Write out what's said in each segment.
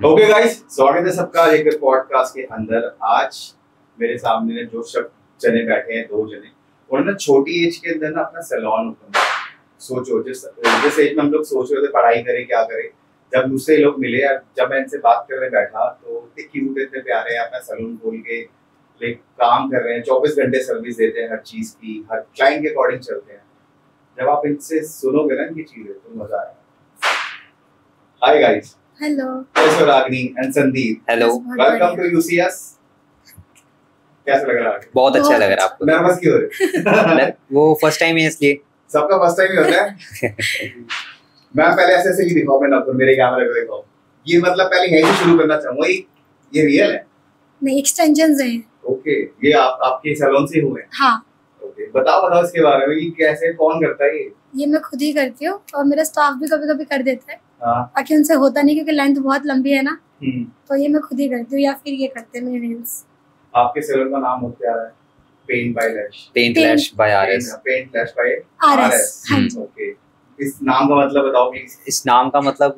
Okay guys, स्वागत है सबका एक पॉडकास्ट के अंदर। आज मेरे सामने जो सब जने बैठे हैं, दो जने, उन्होंने छोटी एज के अंदर ना अपना सैलून ओपन किया। सोचो जिस एज में हम लोग सोच रहे थे पढ़ाई करें क्या करें, जब दूसरे लोग मिले, जब मैं इनसे बात करने बैठा तो इतने क्यूट, इतने प्यारे, अपना सैलून खोल के लाइक काम कर रहे हैं, 24 घंटे सर्विस देते हैं, हर चीज की, हर क्लाइंट के अकॉर्डिंग चलते हैं। जब आप इनसे सुनोगे ना इनकी चीजें तो मजा आएगा। हाय गाइस, हेलो, कैसे हो Ragini and Sandeep? Hello, welcome to UCS. कैसा लग रहा है? बहुत अच्छा लग रहा है आपको? नर्वस क्यों हो रहे? वो फर्स्ट टाइम है इसलिए। सबका फर्स्ट टाइम ही होता है। मैं पहले ऐसे ऐसे ही दिखाऊं, मैं आपको मेरे कैमरे को दिखाऊं। ये मतलब पहले यहीं से शुरू करना चाहूंगा। ये रियल है? नहीं, एक्सटेंशंस हैं। ओके, ये आपके सैलून से हुए हैं? हाँ। ओके, बताओ इसके बारे में। ये कैसे, कौन करता है ये मैं खुद ही करती हूँ और मेरा स्टाफ भी कभी कभी कर देता है। हाँ। बाकी उनसे होता नहीं क्योंकि लेंथ बहुत लंबी है ना, तो ये मैं खुद ही करती हूँ या फिर ये करते हैं मेरे नेल्स। आपके सैलून का नाम क्या है? पेंट बाय लैश। पेंट लैश बाय आरएस। पेंट लैश बाय आरएस। हाँ जी। ओके, इस नाम का मतलब बताओ प्लीज। इस नाम का मतलब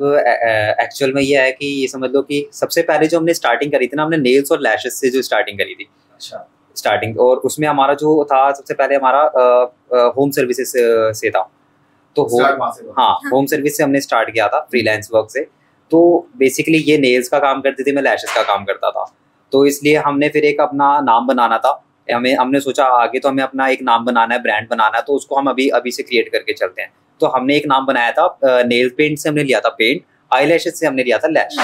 एक्चुअल में ये है कि ये समझ लो कि सबसे पहले जो हमने स्टार्टिंग करी थी ना, हमने नेल्स और लैशेस से जो स्टार्टिंग करी थी। अच्छा। स्टार्टिंग, और उसमें हमारा जो था सबसे पहले हमारा होम सर्विसेज से था। तो होम सर्विस से हमने स्टार्ट किया था, फ्रीलांस वर्क से। तो बेसिकली ये नेल्स का काम करती थी, मैं लैशेस का काम करता था। तो इसलिए हमने फिर एक अपना नाम बनाना था। हमने सोचा आगे तो हमें अपना एक नाम बनाना है, ब्रांड बनाना है, तो उसको हम अभी से क्रिएट करके चलते हैं। तो हमने एक नाम बनाया था, नेल पेंट से हमने लिया था पेंट, आई लैशेस से हमने लिया था लैश।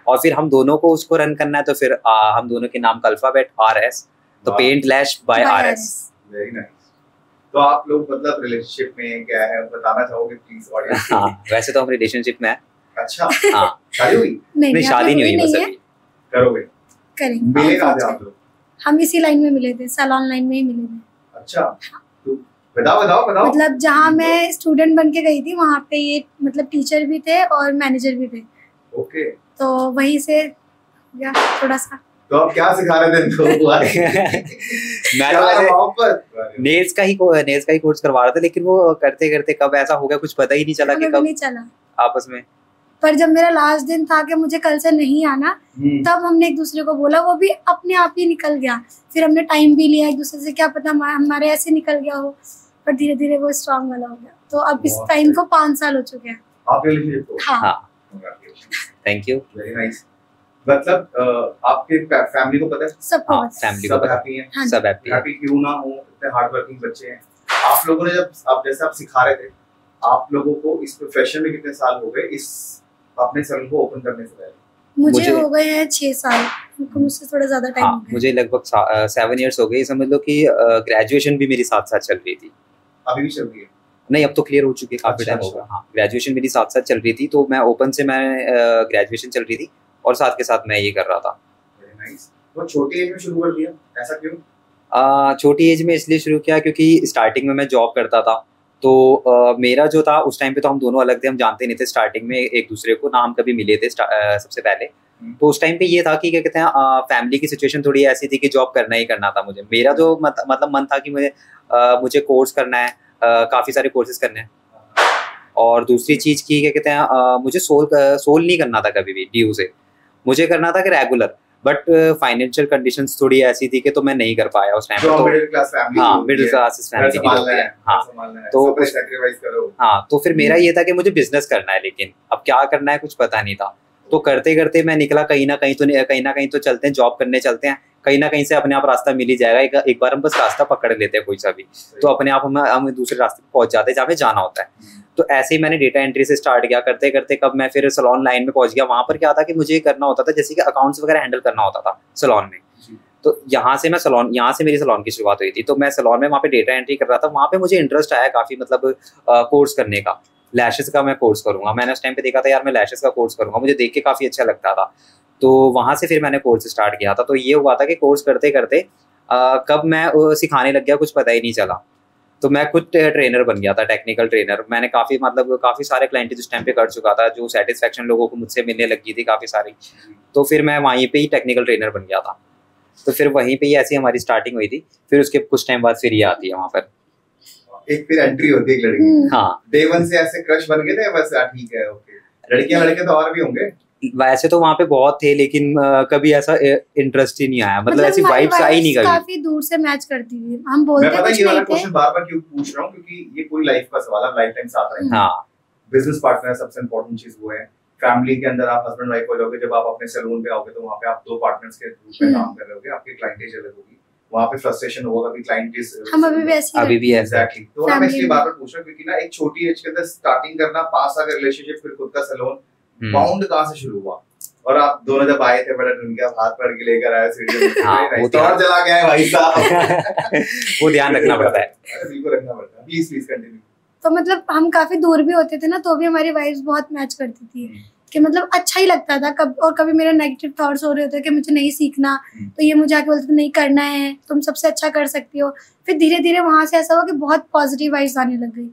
और फिर हम दोनों को उसको रन करना है, तो फिर हम दोनों के नाम का अल्फाबेट RS, तो पेंट लैश बाय RS। Very nice. तो आप लोग मतलब रिलेशनशिप में क्या है बताना चाहोगे प्लीज ऑडियंस? हाँ, वैसे तो हम रिलेशनशिप में है। अच्छा। हाँ। शादी हुई? नहीं, शादी नहीं हुई, बस अभी करोगे? करेंगे। मिले कहाँ थे आप लोग? हम इसी लाइन में मिले थे, सैलून लाइन में ही मिले थे। अच्छा। तो बताओ। मतलब जहाँ मैं स्टूडेंट बन के गई थी वहाँ पे ये मतलब टीचर भी थे और मैनेजर भी थे। ओके। तो वहीं से या थोड़ा सा। तो आप क्या सिखा रहे थे इनको? मैं नेल्स का ही कोर्स करवा रहा था, लेकिन वो करते करते कब ऐसा हो गया कुछ पता ही नहीं चला कि कब नहीं चला आपस में। पर जब मेरा लास्ट दिन था कि मुझे कल से नहीं आना, तब हमने एक दूसरे को बोला, वो भी अपने आप ही निकल गया। फिर हमने टाइम भी लिया एक दूसरे से, क्या पता हमारे ऐसे निकल गया हो, पर धीरे धीरे वो स्ट्रांग वाला हो गया। तो अब इस टाइम को 5 साल हो चुके हैं। आप रिलेशनशिप को? हाँ। Thank you. Very nice. मतलब आपके फैमिली को पता है? सबको हाँ, फैमिली को पता है। सब हैप्पी क्यों ना हो, इतने हार्ड वर्किंग बच्चे हैं। आप लोगों ने जैसे आप सिखा रहे थे, आप लोगों को इस प्रोफेशन में कितने साल हो गए, इस अपने सैलून को ओपन करने से पहले? मुझे हो गए हैं 6 साल, मुझसे थोड़ा ज्यादा टाइम हो गया। मुझे लगभग 7 इयर्स हो गए। समझ लो कि ग्रेजुएशन भी मेरी साथ साथ चल रही थी। अभी भी चल रही है? नहीं, अब तो क्लियर हो चुकी है, काफी टाइम हो गया। हाँ, ग्रेजुएशन मेरी साथ साथ चल रही थी, तो मैं ओपन से ग्रेजुएशन चल रही थी और साथ के साथ मैं ये कर रहा था। तो छोटी एज में शुरू कर दिया, ऐसा क्यों? छोटी एज में इसलिए शुरू किया क्योंकि स्टार्टिंग में मैं जॉब करता था। तो मेरा जो था उस टाइम पे तो हम दोनों अलग थे, हम जानते नहीं थे स्टार्टिंग में एक दूसरे को, ना हम कभी मिले थे सबसे पहले। तो उस टाइम पे ये था कि क्या कहते हैं, फैमिली की सिचुएशन थोड़ी ऐसी थी कि जॉब करना ही करना था मुझे। मेरा जो मतलब मन था कि मुझे कोर्स करना है, काफ़ी सारे कोर्सेज करने हैं। और दूसरी चीज़ की क्या कहते हैं, मुझे सोल नहीं करना था कभी भी ड्यू से, मुझे करना था कि रेगुलर। बट फाइनेंशियल कंडीशंस थोड़ी ऐसी थी कि तो मैं नहीं कर पाया उस टाइम पे। तो मिडिल क्लास फैमिली, हाँ, मिडिल क्लास फैमिली की होती है। हाँ, तो सैक्रिफाइस करो। हाँ, तो फिर मेरा ये था कि मुझे बिजनेस करना है, लेकिन अब क्या करना है कुछ पता नहीं था। तो करते करते मैं निकला, कहीं ना कहीं तो चलते हैं, जॉब करने चलते हैं, कहीं ना कहीं से अपने आप रास्ता मिल ही जाएगा। एक बार हम बस रास्ता पकड़ लेते हैं कोई सा भी, तो अपने आप हम दूसरे रास्ते पे पहुंच जाते हैं जहाँ पे जाना होता है। तो ऐसे ही मैंने डेटा एंट्री से स्टार्ट किया, करते करते कब मैं फिर सैलून लाइन में पहुंच गया। वहां पर क्या था कि मुझे करना होता था, जैसे कि अकाउंट्स वगैरह हैंडल करना होता था सैलून में। तो यहाँ से मेरी सैलून की शुरुआत हुई थी। तो मैं सैलून में वहाँ पे डेटा एंट्री कर रहा था। वहाँ पे मुझे इंटरेस्ट आया काफी, मतलब कोर्स करने का। लैशेस का मैं कोर्स करूंगा, मैंने उस टाइम पे देखा था यार मैं लैशेस का कोर्स करूंगा, मुझे देख के काफी अच्छा लगता था। तो वहां से फिर मैंने कोर्स स्टार्ट किया था। तो ये हुआ था कि कोर्स करते करते कब मैं सिखाने लग गया कुछ पता ही नहीं चला। तो मैं खुद ट्रेनर बन गया था, टेक्निकल ट्रेनर। मैंने काफ़ी सारे क्लाइंट उस टाइम पे कर चुका था, जो सेटिस्फेक्शन लोगों को मुझसे मिलने लगी थी काफ़ी सारी। तो फिर मैं वहीं पे ही टेक्निकल ट्रेनर बन गया था। तो फिर वहीं पे ही ऐसी हमारी स्टार्टिंग हुई थी। फिर उसके कुछ टाइम बाद फिर ये आती है वहाँ पर एक फिर एंट्री होती है एक लड़की। हाँ, डे वन से ऐसे क्रश बन गए थे बस? ठीक है, ओके। लड़कियां लड़के तो और भी होंगे? वैसे तो वहाँ पे बहुत थे, लेकिन कभी ऐसा इंटरेस्ट ही नहीं आया, मतलब ऐसी वाइब्स आई नहीं कभी। काफी दूर से मैच करती थी, हम बोलते मैं पता कुछ ये वाला नहीं थे। क्वेश्चन बार-बार क्यों पूछ रहा हूँ, क्योंकि ये पूरी लाइफ का सवाल है, लाइफ टाइम साथ रहेंगे। हाँ, बिजनेस पार्टनर सबसे इंपॉर्टेंट चीज वो है। फैमिली के अंदर आप हस्बैंड वाइफ हो जाओगे, जब आप अपने सैलून पे आओगे तो वहाँ पे आप दो पार्टनर्स के रूप में काम कर रहे होगे, आपकी क्लाइंटेज अलग होगी, वहाँ पे फ्रस्ट्रेशन होगा कि क्लाइंट किस हम अभी भी ऐसे ही अभी भी करते हैं। ऐसा एग्जैक्टली। तो मैं इसलिए बार-बार पूछ रहा हूँ क्योंकि ना एक छोटी एज के अंदर स्टार्टिंग करना, 5 साल का रिलेशनशिप, फिर खुद का सैलून, बाउंड कहाँ से शुरू हुआ? और आप दोनों जब आए थे बड़ा उनके हाथ पकड़ के लेकर आए सीढ़ियों पे, हाँ, वो तो और जला गया है भाई साहब। वो ध्यान रखना पड़ता है। अरे बिल्कुल रखना पड़ता है। Please continue. तो मतलब हम काफी दूर भी होते थे ना, तो भी हमारी वाइब्स बहुत मैच करती थी कि मतलब अच्छा ही लगता था। कभी मेरे नेगेटिव थॉट्स हो रहे होते कि मुझे नहीं सीखना, तो ये मुझे आके बोलते थे नहीं करना है, तुम सबसे अच्छा कर सकती हो। फिर धीरे धीरे वहां से ऐसा हुआ कि बहुत पॉजिटिव वाइब्स आने लग गई।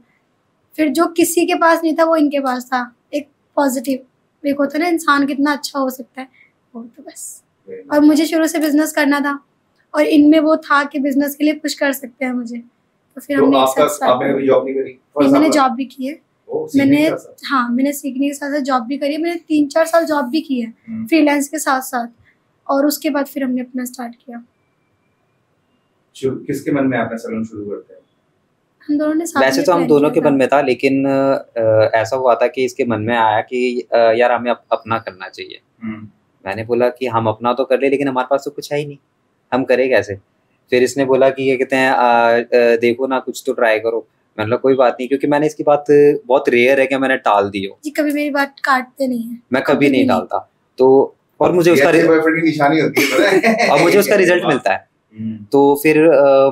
फिर जो किसी के पास नहीं था वो इनके पास था, एक पॉजिटिव, एक होता है ना इंसान कितना अच्छा हो सकता है, वो तो बस। और मुझे शुरू से बिजनेस करना था और इनमें वो था कि बिजनेस के लिए पुश कर सकते हैं मुझे, तो फिर हमने एक साथ स्टार्ट आपने कभी जॉब नहीं करी? मैंने जॉब भी की है। मैंने सीखने के साथ साथ जॉब भी करी है। मैंने 3-4 साल जॉब भी की है फ्रीलांस के साथ साथ, और उसके बाद फिर हमने अपना स्टार्ट किया। किसके मन में आपने सैलून शुरू करते हैं? हम दोनों ने साथ वैसे तो हम दोनों के मन में था, लेकिन ऐसा हुआ था कि इसके मन में आया कि यार हमें अपना करना चाहिए। मैंने बोला कि हम अपना तो कर ले, लेकिन हमारे पास तो कुछ है ही नहीं, हम करें कैसे? फिर इसने बोला कि ये कहते हैं देखो ना कुछ तो ट्राई करो। मैंने बोला कोई बात नहीं, क्योंकि मैंने इसकी बात बहुत रेयर है कि मैंने टाल दी हो। जी कभी मेरी बात काटते नहीं है, मैं कभी नहीं टालता। तो और मुझे उसका बॉयफ्रेंड की निशानी होती है और मुझे उसका रिजल्ट मिलता है। तो फिर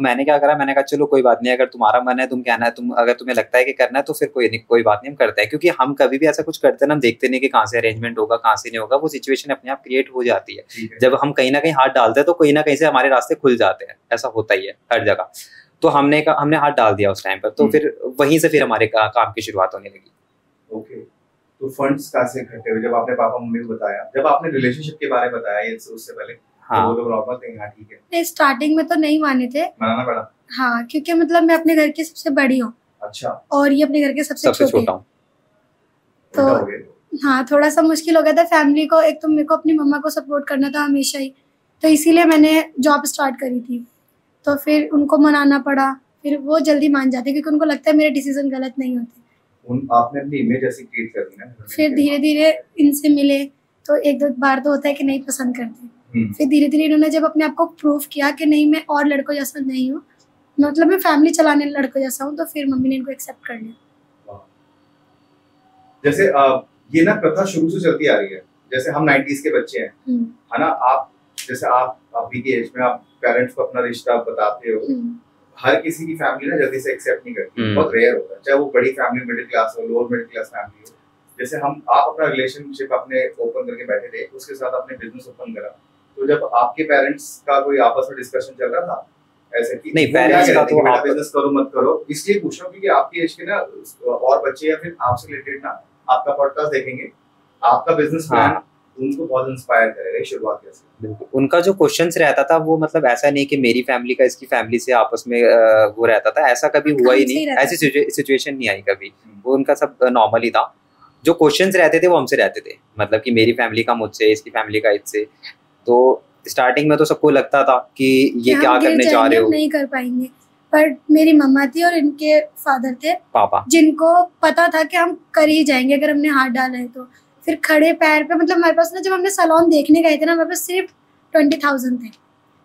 मैंने क्या करा, मैंने कहा चलो कोई बात नहीं, अगर तुम्हारा मन है, तुम कहना है, अगर तुम्हें लगता है कि करना है तो फिर कोई बात नहीं, हम करते हैं। क्योंकि हम कभी भी ऐसा कुछ करते हैं ना, हम देखते नहीं कि कहाँ से अरेंजमेंट होगा, कहाँ से नहीं होगा, वो सिचुएशन अपने आप क्रिएट हो जाती है। जब हम कहीं ना कहीं हाथ डालते हैं तो कहीं ना कहीं से हमारे रास्ते खुल जाते हैं, ऐसा होता ही है हर जगह। तो हमने हाथ डाल दिया उस टाइम पर, तो फिर वहीं से फिर हमारे काम की शुरुआत होने लगी। ओके, तो फंड्स कहाँ से इकट्ठे हुए? जब आपने पापा मम्मी को बताया, जब आपने रिलेशनशिप के बारे में बताया उससे पहले, हाँ, तो वो लोग नॉर्मल थे? हाँ ठीक है। नहीं, स्टार्टिंग में तो नहीं माने थे, मनाना पड़ा। हाँ, क्योंकि मतलब मैं अपने घर की सबसे बड़ी हूँ। अच्छा। और ये अपने घर के सबसे छोटा हूँ, तो हाँ थोड़ा सा मुश्किल हो गया था फैमिली को। एक तो मेरे को अपनी मम्मा को सपोर्ट करना था हमेशा ही, तो इसीलिए मैंने जॉब स्टार्ट करी थी। तो फिर उनको मनाना पड़ा, फिर वो जल्दी मान जाते क्योंकि उनको लगता है मेरे डिसीजन गलत नहीं होते। आपने अपनी इमेज ऐसी क्रिएट कर दी ना। फिर धीरे धीरे इनसे मिले तो 1-2 बार तो होता है कि नहीं पसंद करते। फिर धीरे धीरे इन्होंने जब अपने आप को प्रूफ किया कि नहीं मैं और लड़कों जैसा नहीं हूँ, मतलब मैं फैमिली चलाने लड़कों जैसा हूँ, तो फिर मम्मी ने इनको एक्सेप्ट कर लिया। जैसे ये ना प्रथा शुरू से चलती आ रही है, जैसे हम 90s के बच्चे हैं, है ना? आप जैसे आप अभी के एज में आप पेरेंट्स को अपना रिश्ता बताते हो, हर किसी की फैमिली ना जल्दी से एक्सेप्ट नहीं करती, बहुत रेयर होता है, चाहे वो बड़ी फैमिली, मिडिल क्लास हो, लोअर मिडिल क्लास फैमिली हो। जैसे आप अपना रिलेशनशिप अपने ओपन करके बैठे थे, उसके साथ अपने बिजनेस ओपन करा, तो जब आपके पेरेंट्स का कोई आपस में डिस्कशन चल रहा था ऐसे कि नहीं, पेरेंट्स का तो आप बिजनेस करो मत करो, इसलिए पूछ रहा हूँ क्योंकि आपकी एज के ना और बच्चे या फिर आपसे रिलेटेड ना आपका पॉडकास्ट देखेंगे, आपका बिजनेस प्लान उनको बहुत इंस्पायर करेगा। शुरुआत कैसे? बिल्कुल, उनका जो क्वेश्चंस रहता था वो मतलब ऐसा नहीं कि मेरी फैमिली का इसकी फैमिली से आपस में वो रहता था, ऐसा कभी हुआ ही नहीं, ऐसी सिचुएशन नहीं आई कभी। वो उनका सब नॉर्मल ही था। जो क्वेश्चंस रहते थे वो हमसे रहते थे, मतलब कि मेरी फैमिली का मुझसे, इसकी फैमिली का इससे। तो स्टार्टिंग में तो सबको लगता था कि ये क्या करने जा रहे हो, नहीं कर पाएंगे, पर मेरी मम्मा थी और इनके फादर थे पापा, जिनको पता था कि हम कर ही जाएंगे अगर हमने हाथ डाला है तो। फिर खड़े पैर पे, मतलब हमारे पास ना जब हमने सैलून देखने गए थे ना, हमारे पास सिर्फ 20,000 थे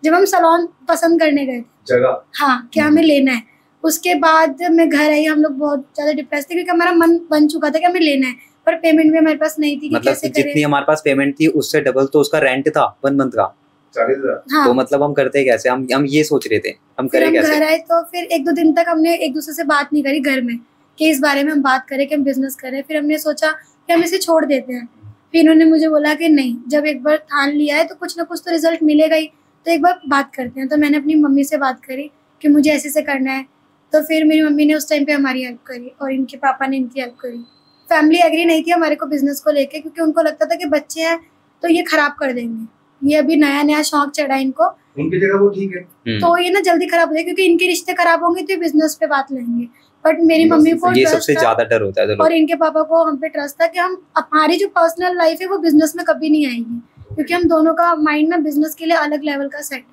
जब हम सैलून पसंद करने गए थे जगह, हाँ क्या हमें लेना है। उसके बाद मैं घर आई, हम लोग बहुत ज्यादा डिप्रेस थे क्योंकि हमारा मन बन चुका था कि हमें लेना है, पर पेमेंट भी हमारे पास नहीं थी कि मतलब कैसे जितनी करें। हमारे पास पेमेंट थी उससे डबल तो उसका रेंट था 1 मंथ का। हाँ। तो मतलब हम करते कैसे, हम ये सोच रहे थे हम करें कैसे। घर आए तो फिर 1-2 दिन तक हमने एक दूसरे से बात नहीं करी घर में कि इस बारे में हम बात करें कि हम बिजनेस करें। फिर हमने सोचा कि हम इसे छोड़ देते हैं। फिर इन्होंने मुझे बोला कि नहीं, जब एक बार ठान लिया है तो कुछ ना कुछ तो रिजल्ट मिलेगा ही, तो एक बार बात करते हैं। तो मैंने अपनी मम्मी से बात करी कि मुझे ऐसे से करना है, तो फिर मेरी मम्मी ने उस टाइम पे हमारी हेल्प करी और इनके पापा ने इनकी हेल्प करी। फैमिली एग्री नहीं थी हमारे को बिजनेस को लेके, क्योंकि उनको लगता था कि बच्चे हैं तो ये खराब कर देंगे, ये अभी नया नया शौक चढ़ा इनको, उनकी जगह वो ठीक है तो ये ना जल्दी खराब हो जाए, क्योंकि इनके रिश्ते खराब होंगे तो ये बिजनेस पे बात लेंगे। बट मेरी मम्मी को ये trust सबसे था, ज्यादा डर होता है और इनके पापा को हम पे ट्रस्ट था कि हम हमारी जो पर्सनल लाइफ है वो बिजनेस में कभी नहीं आएगी, क्योंकि हम दोनों का माइंड ना बिजनेस के लिए अलग लेवल का सेट है।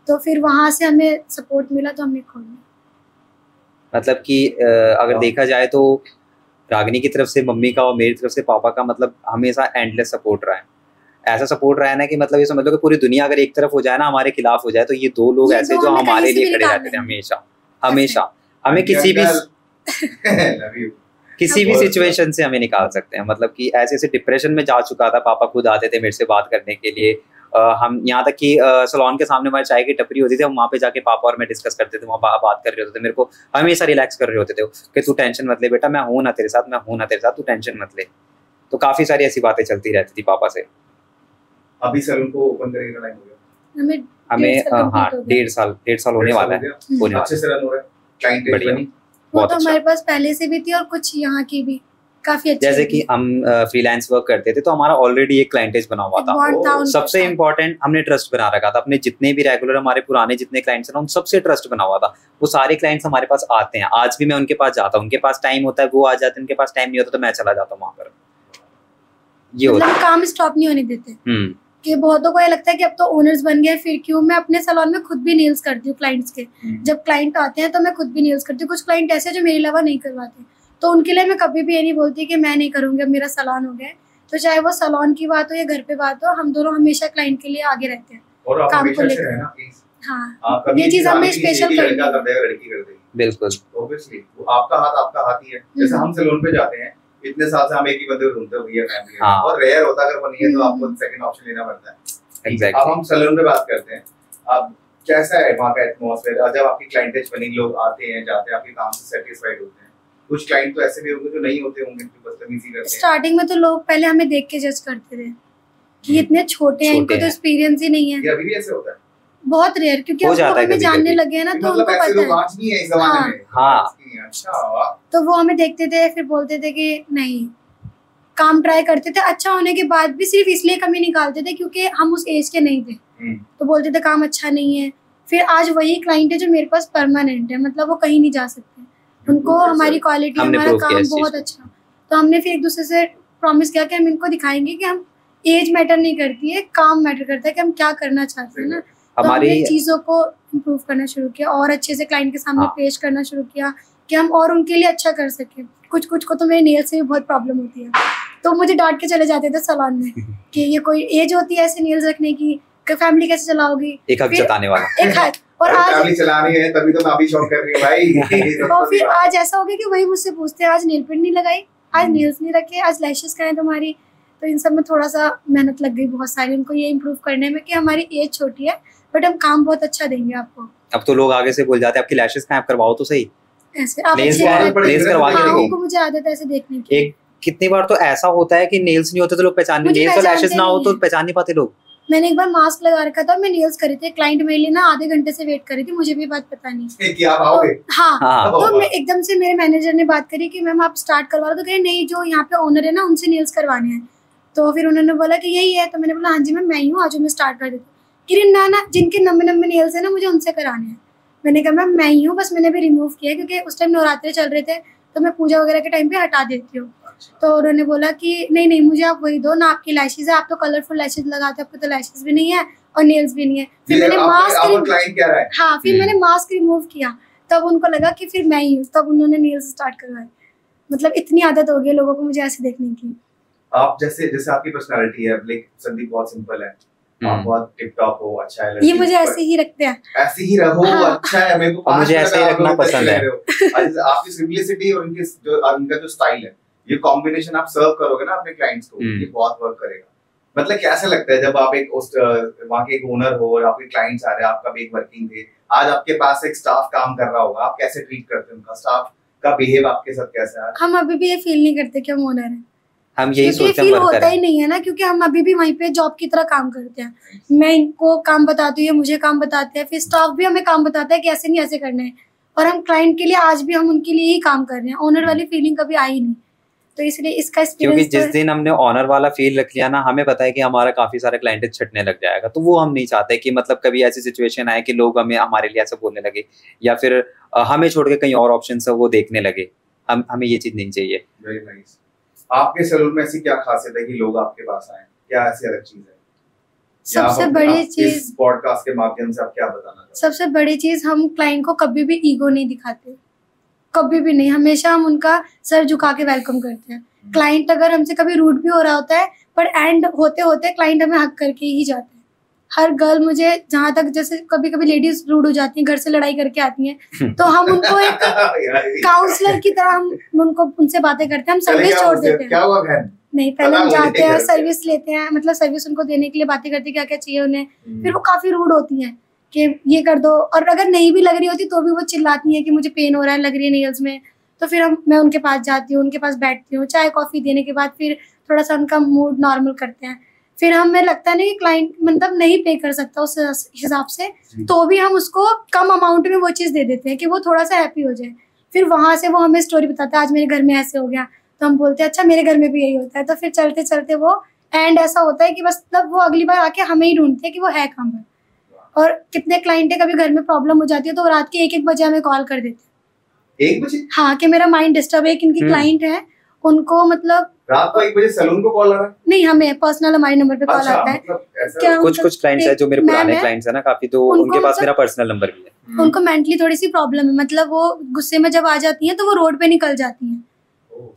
तो फिर वहां से हमें सपोर्ट मिला तो हमने खोल लिया। मतलब कि अगर देखा जाए तो रागिनी की तरफ से मम्मी का और मेरी तरफ से पापा का मतलब हमेशा एंडलेस सपोर्ट रहा है। ऐसा सपोर्ट रहा है ना कि मतलब ये समझ लो कि पूरी दुनिया अगर एक तरफ हो जाए ना, हमारे खिलाफ हो जाए, तो ये दो लोग ऐसे जो हमारे लिए खड़े रहते थे हमेशा हमेशा। हमें किसी भी सिचुएशन से हमें निकाल सकते हैं। मतलब कि ऐसे ऐसे डिप्रेशन में जा चुका था, पापा खुद आते थे मेरे से बात करने के लिए। हम यहाँ तक कि सलोन के सामने हमारी चाय की टपरी होती थी, हम वहाँ पे जाके पापा और मैं डिस्कस करते थे, वहाँ बात कर रहे होते थे, मेरे को हमेशा रिलैक्स कर रहे होते थे कि तू टेंशन मत ले बेटा, मैं हूँ ना तेरे साथ, मैं हूँ ना तेरे साथ, तू टेंशन मत ले। तो काफी सारी ऐसी बातें चलती रहती थी पापा से। अभी सलून को ओपन करने का टाइम हो गया हमें हाँ 1.5 साल होने वाला है। अच्छे से रन हो रहा है, क्लाइंट बढ़िया, वो तो हमारे पास पहले से भी थी और कुछ यहाँ की भी काफी अच्छी। जैसे कि हम फ्रीलांस वर्क करते थे तो हमारा ऑलरेडी एक क्लाइंटेज बना हुआ था। सबसे इम्पोर्टेंट हमने ट्रस्ट बना रखा था अपने जितने भी रेगुलर हमारे पुराने जितने क्लाइंट्स हैं ना, उन सबसे ट्रस्ट बना हुआ था। वो सारे क्लाइंट्स हमारे पास आते हैं, आज भी मैं उनके पास जाता हूँ, उनके पास टाइम होता है वो आ जाते हैं, उनके पास टाइम नहीं होता तो मैं चला जाता हूँ वहाँ पर। ये होता है, काम स्टॉप नहीं होने देते। कि बहुतों को ये लगता है कि अब तो ओनर्स बन गए फिर क्यों। मैं अपने सैलून में खुद भी नेल्स करती हूँ क्लाइंट्स के। जब क्लाइंट आते हैं तो मैं खुद भी नेल्स करती हूँ। कुछ क्लाइंट ऐसे जो मेरे अलावा नहीं करवाते, तो उनके लिए मैं कभी भी ये नहीं बोलती कि मैं नहीं करूँगी, अब मेरा सैलून हो गया। तो चाहे वो सैलून की बात हो या घर पे बात हो, हम दोनों हमेशा क्लाइंट के लिए आगे रहते हैं काम को लेकर। हाँ, ये चीज हमें स्पेशल बिल्कुल ऑब्वियसली आपका हाथ ही है। जैसे हम सैलून पे जाते हैं, इतने साल से हम एक ही बंदे को ढूंढते हैं, भैया फैमिली है, और रेयर होता अगर वो नहीं है तो आपको सेकंड ऑप्शन लेना पड़ता है। एग्जैक्टली। अब हम सैलून पे बात करते हैं, अब कैसा है वहाँ का एटमॉस्फेयर? जब आपकी क्लाइंटेज बनी, लोग आते हैं जाते हैं, आपके काम से सेटिस्फाइड होते हैं? कुछ क्लाइंट तो ऐसे भी होंगे जो नहीं होते होंगे, जो बदतमीजी करते हैं। स्टार्टिंग में तो लोग पहले हमें देख के जज करते थे कि इतने छोटे हैं, इनको तो एक्सपीरियंस ही नहीं है। ये अभी भी ऐसे होता है? बहुत रेयर, क्योंकि अब लोग हमें जानने लगे हैं ना, तो उनको पता है। आज नहीं है इस जमाने में। हाँ, अच्छा। तो वो हमें देखते थे, फिर बोलते थे कि नहीं, काम ट्राई करते थे। अच्छा होने के बाद भी सिर्फ इसलिए कमी निकालते थे क्योंकि हम उस एज के नहीं थे, तो बोलते थे काम अच्छा नहीं है। फिर आज वही क्लाइंट है जो मेरे पास परमानेंट है, मतलब वो कहीं नहीं जा सकते। उनको हमारी क्वालिटी, हमारा काम बहुत अच्छा। तो हमने फिर एक दूसरे से प्रॉमिस किया कि हम इनको दिखाएंगे कि हम एज मैटर नहीं करती है, काम मैटर करता है कि हम क्या करना चाहते हैं ना। तो हमने चीज़ों को इम्प्रूव करना शुरू किया और अच्छे से क्लाइंट के सामने पेश करना शुरू किया कि हम और उनके लिए अच्छा कर सकें। कुछ को तो मेरे नेल से भी बहुत प्रॉब्लम होती है, तो मुझे डांट के चले जाते थे सैलून में कि ये कोई एज होती है ऐसे नेल्स रखने की, फैमिली कैसे चलाओगी? एक हक जताने वाला, एक हक। और आज फैमिली चलानी है तभी तो मैं अभी शौक कर रही हूं भाई। और फिर आज ऐसा हो गया कि वही मुझसे पूछते हैं, आज नेल पेंट नहीं लगाई, आज नेल्स नहीं रखे, आज लैशेस कहाँ हैं तुम्हारी? तो इन सब में थोड़ा सा मेहनत लग गई बहुत सारी उनको ये इम्प्रूव करने में कि हमारी एज छोटी है बट हम काम बहुत अच्छा देंगे आपको। अब तो लोग आगे से बोल जाते हैं आपकी लैशेस कहाँ, आप करवाओ तो सही, ऐसे आप नेल्स करवा के देखो। मुझे आदत है ऐसे देखने की। एक कितनी बार तो ऐसा होता है कि नेल्स नहीं होते तो लोग पहचान नहीं, नेल्स और लैशेस ना हो तो पहचान नहीं पाते लोग। मैंने एक बार मास्क लगा रखा था, मैं नेल्स करी थी, क्लाइंट मेरे लिए ना आधे घंटे से वेट करी थी, मुझे भी बात पता नहीं कि आप आओगे। हाँ, तो मैं एकदम से मेरे मैनेजर ने बात करी कि मैम आप स्टार्ट करवा लो, तो कहे नहीं, जो यहाँ पे ओनर है ना उनसे नेल्स करवाने हैं। तो फिर उन्होंने बोला कि यही है, तो मैंने बोला हाँ जी मैम मैं ही हूँ, आज मैं स्टार्ट कर देती हूँ। कि ना जिनके लंबे नेल्स है ना मुझे उनसे कराने हैं। मैंने कहा मैम मैं ही हूँ, बस मैंने भी रिमूव किया क्योंकि उस टाइम नवरात्रे चल रहे थे तो मैं पूजा वगैरह के टाइम पे हटा देती हूँ। तो उन्होंने बोला कि नहीं मुझे आप वही दो ना, आपकी लैशेस है, आप तो कलरफुल लैशेस लगाते, आपको तो लैशेस भी नहीं है और नेल्स भी नहीं है। फिर मैंने मास्क रिमूव किया, तब उनको लगा कि फिर मैं ही हूँ, तब उन्होंने नेल्स स्टार्ट करवाए। मतलब इतनी आदत हो गई लोगों को मुझे ऐसे देखने की। आप जैसे आपकी पर्सनालिटी है, लाइक संदीप बहुत सिंपल है, आप बहुत टिप टॉप हो, अच्छा है, ये मुझे ऐसे ही रखते हैं, ऐसे ही रहो। हाँ। अच्छा है, मेरे को मुझे ऐसे ही रखना पसंद है। आपकी सिंपलिसिटी और उनका जो स्टाइल है, ये कॉम्बिनेशन आप सर्व करोगे ना अपने क्लाइंट्स को, ये बहुत वर्क करेगा। मतलब कैसा लगता है जब आप एक वहाँ के एक ओनर हो और आपके क्लाइंट्स आ रहे हैं, आपका भी एक वर्किंग डे, आज आपके पास एक स्टाफ काम कर रहा होगा, आप कैसे ट्रीट करते हैं उनका, स्टाफ का बिहेव आपके साथ कैसा है? हम अभी भी ये फील नहीं करते कि हम ओनर हैं, हम यही सोचते हैं, होता ही नहीं है ना, क्योंकि हम अभी भी वहीं पे जॉब की तरह काम करते हैं। मैं इनको काम बताती हूँ, मुझे काम बताते हैं, फिर स्टाफ भी हमें काम बताता है कि ऐसे नहीं ऐसे करना है, और हम क्लाइंट के लिए आज भी हम उनके लिए ही काम कर रहे हैं। ओनर वाली फीलिंग कभी आई नहीं। तो इसलिए इसका क्योंकि एक्सपीरियंस जिस दिन हमने ऑनर वाला फील रख लिया ना, हमें पता है कि हमारा काफी सारा क्लाइंट छटने लग जाएगा, तो वो हम नहीं चाहते कि मतलब कभी ऐसी सिचुएशन आए कि लोग हमें हमारे लिए ऐसा बोलने लगे या फिर हमें छोड़ के कहीं और ऑप्शन है वो देखने लगे। हमें ये चीज नहीं चाहिए। Very nice. आपके सैलून में ऐसी क्या खासियत है कि लोग आपके पास आए, क्या ऐसी अलग चीज है? सबसे बड़ी चीज, इस पॉडकास्ट के माध्यम से आप क्या बताना चाहते हैं? सबसे बड़ी चीज, हम क्लाइंट को कभी भी ईगो नहीं दिखाते, कभी भी नहीं। हमेशा हम उनका सर झुका के वेलकम करते हैं। क्लाइंट अगर हमसे कभी रूड भी हो रहा होता है, पर एंड होते होते क्लाइंट हमें हक करके ही जाते हैं। हर गर्ल, मुझे जहाँ तक, जैसे कभी कभी लेडीज रूड हो जाती हैं, घर से लड़ाई करके आती हैं, तो हम उनको एक काउंसलर की तरह हम उनको उनसे बातें करते हैं, हम सर्विस छोड़ देते हैं। क्या हुआ बहन? नहीं, पहले हम जाते हैं, सर्विस लेते हैं, मतलब सर्विस उनको देने के लिए बातें करते हैं क्या क्या चाहिए उन्हें। फिर वो काफी रूड होती हैं कि ये कर दो, और अगर नहीं भी लग रही होती तो भी वो चिल्लाती हैं कि मुझे पेन हो रहा है, लग रही है नेल्स में। तो फिर मैं उनके पास जाती हूँ, उनके पास बैठती हूँ, चाय कॉफी देने के बाद फिर थोड़ा सा उनका मूड नॉर्मल करते हैं। फिर हमें लगता है ना कि क्लाइंट मतलब नहीं पे कर सकता उस हिसाब से, तो भी हम उसको कम अमाउंट में वो चीज़ दे देते हैं कि वो थोड़ा सा हैप्पी हो जाए। फिर वहाँ से वो हमें स्टोरी बताता है, आज मेरे घर में ऐसे हो गया, तो हम बोलते हैं अच्छा मेरे घर में भी यही होता है। तो फिर चलते चलते वो एंड ऐसा होता है कि बस तब वो अगली बार आके हमें ही ढूंढते हैं कि वो है कहाँ पर। और कितने क्लाइंट है, कभी घर में प्रॉब्लम हो जाती है तो रात के 1-1 बजे हमें कॉल कर देते हैं। 1 बजे? हाँ, कि मेरा माइंड डिस्टर्ब है। इनकी क्लाइंट है, उनको मतलब रात को 1 बजे सैलून को कॉल आ रहा है? नहीं, हमें पर्सनल हमारे नंबर पे कॉल आता है। मतलब क्या कुछ क्लाइंट्स है जो मेरे पुराने क्लाइंट्स है ना काफी, तो उनके पास मेरा पर्सनल नंबर भी है। उनको मेंटली थोड़ी सी प्रॉब्लम है, मतलब वो गुस्से में जब आ जाती हैं तो वो रोड पे निकल जाती हैं,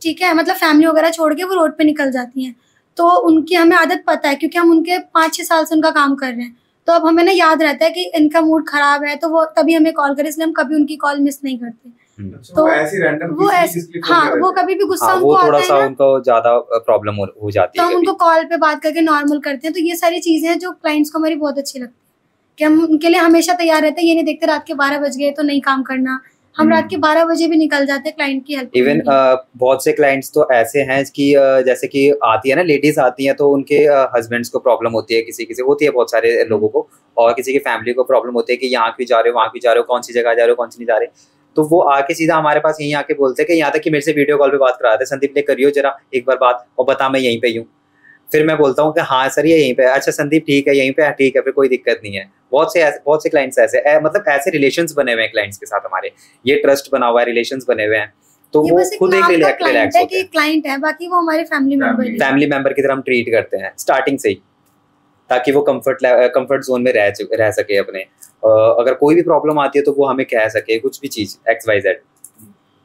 ठीक है, मतलब फैमिली वगैरह छोड़ के वो रोड पे निकल जाती हैं। तो उनकी हमें आदत पता है, क्योंकि हम उनके 5-6 साल से उनका काम कर रहे हैं, तो अब हमें ना याद रहता है कि इनका मूड खराब है तो वो तभी हमें कॉल करे, इसलिए हम कभी उनकी कॉल मिस नहीं करते। तो ऐसी रैंडम वो ऐसे, हाँ, वो कभी भी गुस्सा उनको वो आता थोड़ा है सा ना, उनको ज्यादा प्रॉब्लम हो जाती तो है, हम उनको कॉल पे बात करके नॉर्मल करते हैं। तो ये सारी चीजें हैं जो क्लाइंट्स को हमारी बहुत अच्छी लगती है कि हम उनके लिए हमेशा तैयार रहते हैं। ये नहीं देखते रात के 12 बज गए तो नहीं काम करना, हम रात के 12 बजे भी निकल जाते हैं क्लाइंट की हेल्प। इवन बहुत से क्लाइंट्स तो ऐसे हैं कि जैसे कि आती है ना, लेडीज आती हैं तो उनके हस्बैंड्स को प्रॉब्लम होती है, किसी होती है, बहुत सारे लोगों को, और किसी की फैमिली को प्रॉब्लम होती है कि यहाँ क्यों जा रहे हो, वहाँ क्यों जा रहे हो, कौन सी जगह जा रहे हो, कौन सी नहीं जा रहे। तो वो आके सीधा हमारे पास यहीं आके बोलते हैं कि यहाँ तक कि मेरे से वीडियो कॉल पे बात कराते हैं, संदीप ने करियो जरा एक बार बात और बता मैं यहीं पे हूँ। फिर मैं बोलता हूँ कि हाँ सर ये यहीं पे, अच्छा संदीप ठीक है यहीं पे, ठीक है, फिर कोई दिक्कत नहीं है। बहुत से क्लाइंट्स ऐसे मतलब ऐसे रिलेशंस बने हुए हैं क्लाइंट्स के साथ हमारे, ये ट्रस्ट बना हुआ है, रिलेशंस बने हुए हैं, तो वो खुद एक रिलैक्स होते हैं। क्लाइंट है, बाकी वो हमारे फैमिली मेंबर की तरह हम ट्रीट करते हैं स्टार्टिंग से ही, ताकि वो कंफर्ट जोन में रह सके अपने। अगर कोई भी प्रॉब्लम आती है तो वो हमें कह सके, कुछ भी चीज XYZ।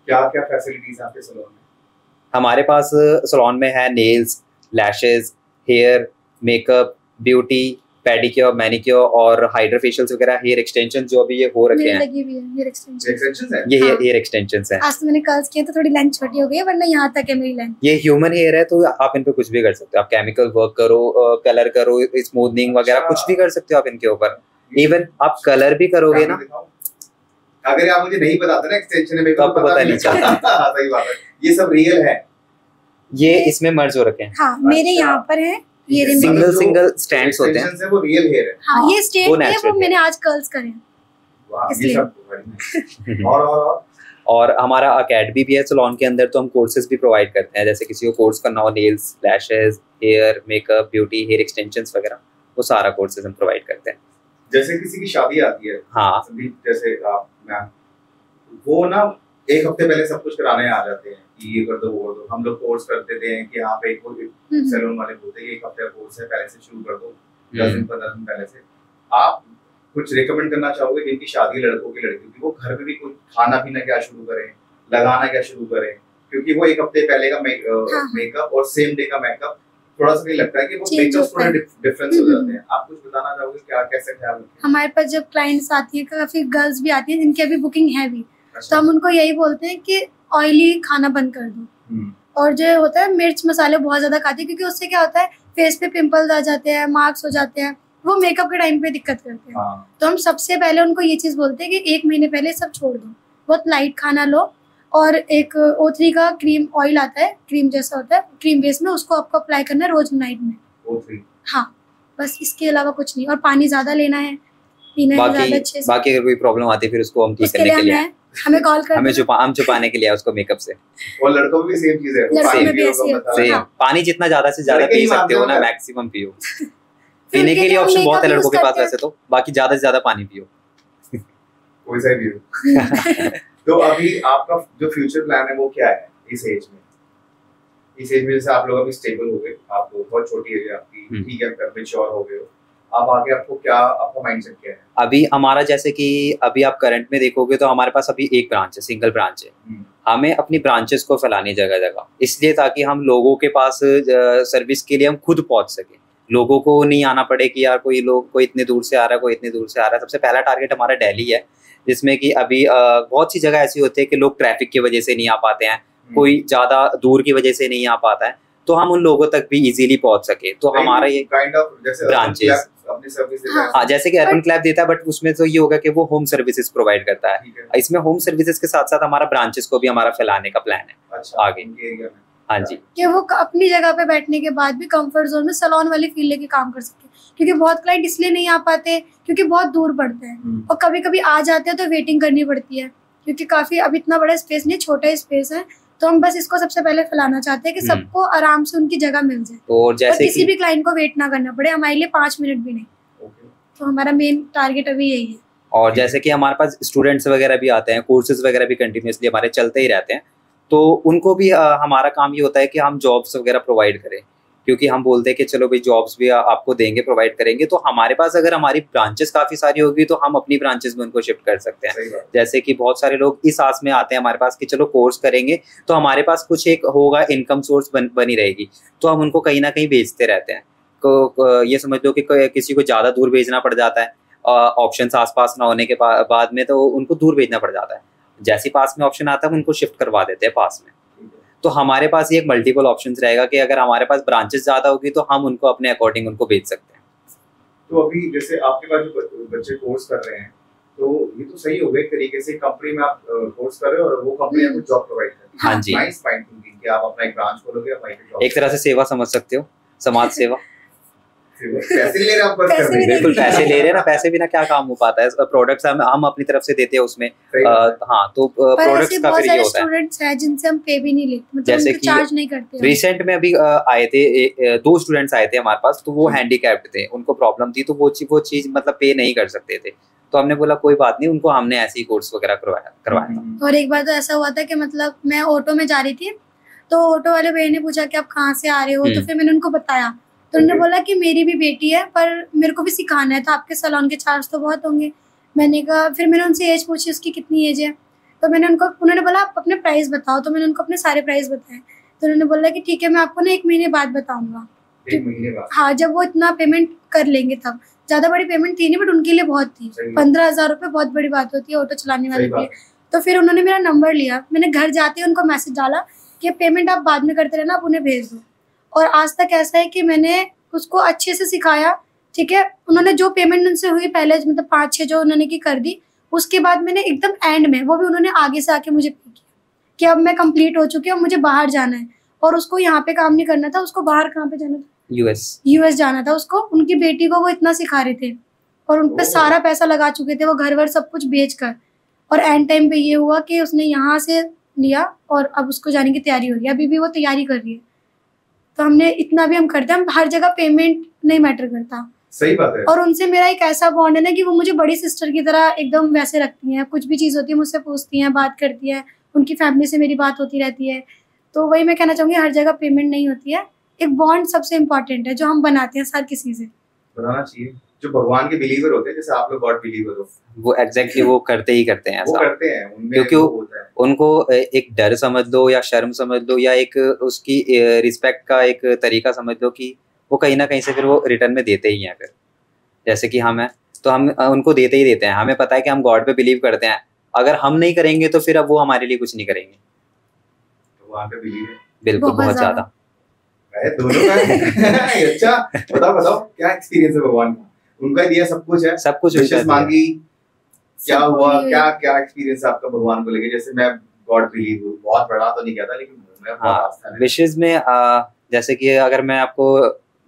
क्या क्या फैसिलिटीज आपके सैलून में? हमारे पास सैलून में है nails, lashes, hair, makeup, beauty, pedicure, manicure और हाइड्रा फेशियल्स वगैरह, हेयर एक्सटेंशन जो अभी ये हो रखे हैं, लगी हुई है हेयर एक्सटेंशन है। ये हेयर एक्सटेंशंस हैं। आज तो मैंने कर्ल्स किए तो थोड़ी लेंथ छोटी हो गई है, वरना यहाँ तक है मेरी लेंथ। ये ह्यूमन हेयर है तो आप इन पे कुछ भी कर सकते हो, आप केमिकल वर्क करो, कलर करो, स्मूथनिंग वगैरह कुछ भी कर सकते हो आप इनके ऊपर। इवन आप कलर भी करोगे ना, अगर आप मुझे नहीं बताते ना एक्सटेंशन में, तो आपको पता नहीं चलता। सही बात है, ये सब रियल है, ये इसमें मर्ज हो रखे हैं। हाँ, मेरे यहाँ पर है, ये सिंगल स्टैंड्स होते हैं, से वो रियल हेयर है। हाँ, ये स्ट्रेट है, वो मैंने आज कर्ल्स करे हैं। वाह, ये सब और हमारा अकेडमी भी है सैलून के अंदर, तो हम कोर्सेज भी प्रोवाइड करते हैं। जैसे किसी को कोर्स करना हो, nails, lashes, hair, makeup, beauty, hair extensions वगैरह, वो सारा कोर्सेज हम प्रोवाइड करते हैं। जैसे किसी की शादी आती है, हाँ, जैसे वो ना 1 हफ्ते पहले सब कुछ कराने आ जाते हैं कि ये कर दो वो कर दो। हम लोग कोर्स कर देते हैं कि यहाँ पे सैलून वाले बोलते हैं 1 हफ्ते का कोर्स है, पहले से शुरू कर दो, 10 दिन 15 दिन पहले से। आप कुछ रिकमेंड करना चाहोगे जिनकी शादी लड़कों की लड़कियों की, वो घर में भी कुछ खाना पीना क्या शुरू करें, लगाना क्या शुरू करें? क्योंकि वो 1 हफ्ते पहले का मेकअप और सेम डे का मेकअप थोड़ा सा लगता है कि वो मेकअप थोड़ा डिफरेंस हो जाते हैं। आप कुछ बताना चाहोगे क्या कैसे ख्याल रखें? हमारे पास जब क्लाइंट्स आती है, काफी गर्ल्स भी आती हैं जिनकी अभी बुकिंग है भी, तो हम उनको यही बोलते हैं कि ऑयली खाना बंद कर दो। और जो होता है मिर्च मसाले बहुत ज्यादा खाती है, क्योंकि उससे क्या होता है फेस पे पिंपल्स आ जाते हैं, मार्क्स हो जाते हैं, वो मेकअप के टाइम पे दिक्कत करते हैं। तो हम सबसे पहले उनको ये चीज बोलते हैं कि 1 महीने पहले सब छोड़ दो, बहुत लाइट खाना लो, और एक O3 का क्रीम ऑयल आता है, क्रीम जैसा होता है, क्रीम बेस में, उसको आपको अप्लाई करना है रोज नाइट में। O3? हाँ, बस इसके अलावा कुछ नहीं। और पानी ज्यादा लेना है, पीना है ज्यादा बाकी अच्छे से। बाकी अगर कोई प्रॉब्लम आती है फिर उसको हम ठीक उसके करने लिए के लिए हमें कॉल कर हम छुपाने के लिए उसको मेकअप से। और लड़कों में भी सेम चीज है, वो लड़कों पानी में भी पियो ऐसी कम होती बता। है। सेम हाँ। पानी जितना ज्यादा से ज्यादा लड़के पी ही सकते हो मानते ना हो मैक्सिमम पियो। फिर पीने उनके के लिए लिए हम ऑप्शन बहुत है makeup लड़कों के use पास करते हैं। वैसे तो, बाकी ज्यादा से ज्यादा पानी पियो। कोई सा भी हो। तो अभी आपका जो फ्यूचर प्लान है वो क्या है इस एज में? इस एज में जैसे आप लोग अभी स्टेबल हो गए, आप बहुत छोटी एज है आपकी, ठीक है, मैच्योर हो गए हो, अब आगे आपको क्या, आपका माइंडसेट क्या है? अभी हमारा जैसे कि अभी आप करंट में देखोगे तो हमारे पास अभी एक ब्रांच है, सिंगल ब्रांच है। हमें अपनी ब्रांचेस को फैलानी जगह जगह, इसलिए ताकि हम लोगों के पास सर्विस के लिए हम खुद पहुंच सके, लोगों को नहीं आना पड़े कि यार कोई इतने दूर से आ रहा है, कोई इतने दूर से आ रहा है। सबसे पहला टारगेट हमारा दिल्ली है, जिसमें कि अभी बहुत सी जगह ऐसी होती है कि लोग ट्रैफिक की वजह से नहीं आ पाते हैं, कोई ज्यादा दूर की वजह से नहीं आ पाता है, तो हम उन लोगों तक भी इजीली पहुंच सके। तो हमारा ये काइंड ऑफ जैसे ब्रांचेस अपनी सर्विस देता है। हाँ, जैसे कि अर्बन क्लैब देता है, बट उसमें तो ये होगा कि वो होम सर्विसेज प्रोवाइड करता है। ठीक है। इसमें होम सर्विसेज के साथ साथ हमारा ब्रांचेस को भी हमारा फैलाने का प्लान है अच्छा, आगे। उनके एरिया में। हाँ जी, कि वो अपनी जगह पे बैठने के बाद भी कंफर्ट जोन में सैलून वाली फील लेके काम कर सके, क्योंकि बहुत क्लाइंट इसलिए नहीं आ पाते क्योंकि बहुत दूर पड़ते हैं, और कभी कभी आ जाते हैं तो वेटिंग करनी पड़ती है, क्योंकि काफी अब इतना बड़ा स्पेस नहीं, छोटा स्पेस है। तो हम बस इसको सबसे पहले फैलाना चाहते हैं कि सबको आराम से उनकी जगह मिल जाए, और जैसे किसी भी क्लाइंट को वेट ना करना पड़े, हमारे लिए 5 मिनट भी नहीं। तो हमारा मेन टारगेट अभी यही है। और जैसे कि हमारे पास स्टूडेंट्स वगैरह भी आते हैं, कोर्सेज वगैरह भी कंटिन्यूसली हमारे चलते ही रहते हैं, तो उनको भी हमारा काम ये होता है कि हम जॉब्स वगैरह प्रोवाइड करें, क्योंकि हम बोलते हैं कि चलो भाई जॉब्स भी आपको देंगे, प्रोवाइड करेंगे। तो हमारे पास अगर हमारी ब्रांचेस काफ़ी सारी होगी तो हम अपनी ब्रांचेस में उनको शिफ्ट कर सकते हैं। जैसे कि बहुत सारे लोग इस आस में आते हैं हमारे पास कि चलो कोर्स करेंगे तो हमारे पास कुछ एक होगा, इनकम सोर्स बनी रहेगी, तो हम उनको कहीं ना कहीं भेजते रहते हैं। ये समझ लो कि किसी को ज़्यादा दूर भेजना पड़ जाता है, ऑप्शंस आसपास ना होने के बाद में तो उनको दूर भेजना पड़ जाता है। जैसे पास में ऑप्शन आता है उनको शिफ्ट करवा देते हैं पास में। तो हमारे पास ये एक मल्टीपल ऑप्शंस रहेगा कि अगर हमारे पास ब्रांचेस ज़्यादा होगी तो हम उनको अपने अकॉर्डिंग उनको भेज सकते हैं। तो अभी जैसे आपके पास जो बच्चे कोर्स कर रहे हैं, तो ये तो सही हो गया एक तरीके से, कंपनी में आप कोर्स कर रहे हो और वो कंपनी आपको जॉब प्रोवाइड कर रही है। हाँ जी, नाइस पॉइंट थिंकिंग कि आप अपना एक ब्रांच खोलोगे, वहीं पे जॉब, एक तरह से सेवा समझ सकते हो, समाज सेवा। पैसे ले रहे हैं आप बस कर रहे हैं। बिल्कुल, पैसे ले रहे हैं ना, पैसे बिना क्या काम हो पाता है। प्रोडक्ट्स हम अपनी तरफ से देते हैं उसमें। हाँ, तो प्रोडक्ट्स का फिर ये होता है। स्टूडेंट्स हैं जिनसे हम पे भी नहीं लेते, मतलब जैसे उनको कि चार्ज नहीं करते। रिसेंट में अभी आए थे 2 स्टूडेंट्स आए थे हमारे पास, तो वो हैंडीकैप्ड थे, उनको प्रॉब्लम थी, तो वो चीज मतलब पे नहीं कर सकते थे, तो हमने बोला कोई बात नहीं, उनको हमने ऐसे ही कोर्स वगैरह करवाया था। और एक बार तो ऐसा हुआ था कि मतलब मैं ऑटो में जा रही थी, तो ऑटो वाले भैया ने पूछा कि आप कहाँ से आ रहे हो, तो फिर मैंने उनको बताया, तो उन्होंने बोला कि मेरी भी बेटी है पर मेरे को भी सिखाना है, तो आपके सैलून के चार्ज तो बहुत होंगे। मैंने कहा, फिर मैंने उनसे एज पूछी उसकी कितनी एज है, तो उन्होंने बोला आप अपने प्राइस बताओ, तो मैंने उनको अपने सारे प्राइस बताए, तो उन्होंने बोला कि ठीक है मैं आपको ना 1 महीने बाद बताऊंगा। 1 महीने बाद? हाँ, जब वो इतना पेमेंट कर लेंगे तब। ज्यादा बड़ी पेमेंट थी नहीं, बट उनके लिए बहुत थी। 15,000 रुपये बहुत बड़ी बात होती है ऑटो चलाने वाले के लिए। तो फिर उन्होंने मेरा नंबर लिया, मैंने घर जाते उनको मैसेज डाला कि पेमेंट आप बाद में करते रहना, आप उन्हें भेज दो। और आज तक ऐसा है कि मैंने उसको अच्छे से सिखाया, ठीक है। उन्होंने जो पेमेंट उनसे हुई पहले, मतलब 5-6 जो उन्होंने की कर दी, उसके बाद मैंने एकदम एंड में वो भी उन्होंने आगे से आके मुझे पे किया कि अब मैं कंप्लीट हो चुकी हूँ, मुझे बाहर जाना है। और उसको यहाँ पे काम नहीं करना था, उसको बाहर कहाँ पे जाना था, यूएस जाना था उसको। उनकी बेटी को वो इतना सिखा रहे थे और उन पे सारा पैसा लगा चुके थे वो, घर वर सब कुछ बेच कर। और एंड टाइम पे ये हुआ कि उसने यहाँ से लिया और अब उसको जाने की तैयारी हो रही है, अभी भी वो तैयारी कर रही है। तो हमने इतना भी हम करते हैं, हम हर जगह पेमेंट नहीं मैटर करता। सही बात है। और उनसे मेरा एक ऐसा बॉन्ड है ना कि वो मुझे बड़ी सिस्टर की तरह एकदम वैसे रखती हैं, कुछ भी चीज़ होती है मुझसे पूछती हैं, बात करती है, उनकी फैमिली से मेरी बात होती रहती है। तो वही मैं कहना चाहूँगी, हर जगह पेमेंट नहीं होती है, एक बॉन्ड सबसे इम्पोर्टेंट है जो हम बनाते हैं हर किसी से। बनाना चाहिए। जो भगवान के बिलीवर होते हैं, जैसे आप लोग गॉड बिलीवर हो, वो एग्जैक्टली वो करते ही करते हैं ऐसा। वो करते हैं, उनमें क्योंकि होता है। उनको एक डर समझ लो या शर्म समझ लो या एक उसकी रिस्पेक्ट का एक तरीका समझ लो कि वो कहीं ना कहीं से फिर वो रिटर्न में देते ही हैं। फिर जैसे कि हम हैं तो हम उनको देते ही देते हैं। हमें पता है कि हम गॉड पे बिलीव करते हैं, अगर हम नहीं करेंगे तो फिर अब वो हमारे लिए कुछ नहीं करेंगे। तो वहाँ पे बिलीव है बिल्कुल, बहुत ज्यादा। दोनों का अच्छा, बताओ क्या एक्सपीरियंस है भगवान का? उनका दिया सब कुछ है, सब कुछ विशेष मांगी, क्या हुआ, क्या एक्सपीरियंस है आपका भगवान को लेके? जैसे मैं गॉड बिलीव हूँ, बहुत बड़ा तो नहीं कहता लेकिन मैं बहुत आस्था है। विशेष में जैसे कि अगर मैं आपको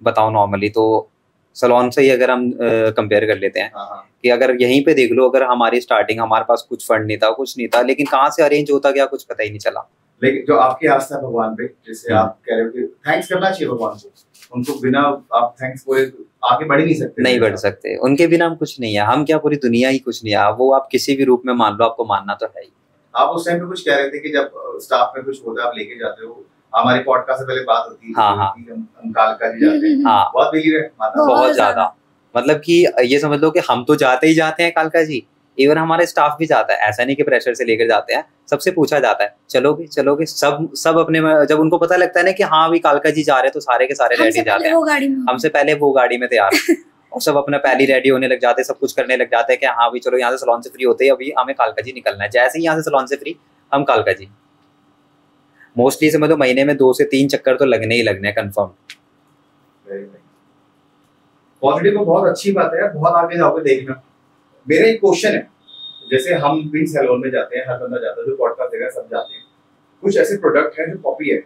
बताऊं नॉर्मली, तो सलोन से ही अगर हम कंपेयर कर लेते हैं कि अगर यहीं पे देख लो, अगर हमारी स्टार्टिंग, हमारे पास कुछ फंड नहीं था, कुछ नहीं था, लेकिन कहाँ से अरेंज होता गया कुछ पता ही नहीं चला। लेकिन जो आपकी आस्था है भगवान पे, जैसे आप कह रहे हो कि थैंक्स करना चाहिए भगवान को, उनको बिना आप थैंक्स बोले आगे बढ़ ही नहीं सकते। नहीं बढ़ सकते, उनके बिना हम कुछ नहीं है, हम क्या पूरी दुनिया ही कुछ नहीं है। वो आप किसी भी रूप में मान लो, आपको मानना तो है ही। आप उस टाइम पे कुछ कह रहे थे कि जब स्टाफ में कुछ होता है आप लेके जाते हो, हमारी पॉडकास्ट से पहले बात होती है। हाँ हाँ, हम कालका जी जाते हैं। हाँ बहुत बिलीव है, बहुत ज्यादा। मतलब कि ये समझ लो कि हम तो जाते ही जाते हैं कालका जी, इवन हमारे स्टाफ भी जाता है। ऐसा नहीं कि प्रेशर से लेकर जाते हैं, सबसे पूछा जाता है चलोगे चलोगे, सब अपने, जब उनको पता लगता है ना कि हाँ भी कालका जी जा रहे हैं तो सारे के सारे रेडी जाते हैं। हमसे पहले वो गाड़ी में तैयार और सब अपना पहले रेडी होने लग जाते हैं, सब कुछ करने लग जाते हैं कि हाँ भी चलो यहाँ से सलोन से फ्री होते हैं, अभी हमें कालका जी निकलना है। जैसे ही यहाँ से सलोन से फ्री हम कालका जी, मोस्टली समझ लो महीने में 2 से 3 चक्कर तो लगने ही लगने हैं कंफर्म। पॉजिटिव को बहुत अच्छी बात है, बहुत आगे जाओगे देखना। मेरा एक क्वेश्चन है, जैसे हम भी सैलून में जाते हैं, हर बंदा जाता है, जो पॉडकास्ट देगा सब जाते हैं, कुछ ऐसे प्रोडक्ट हैं जो कॉपी है,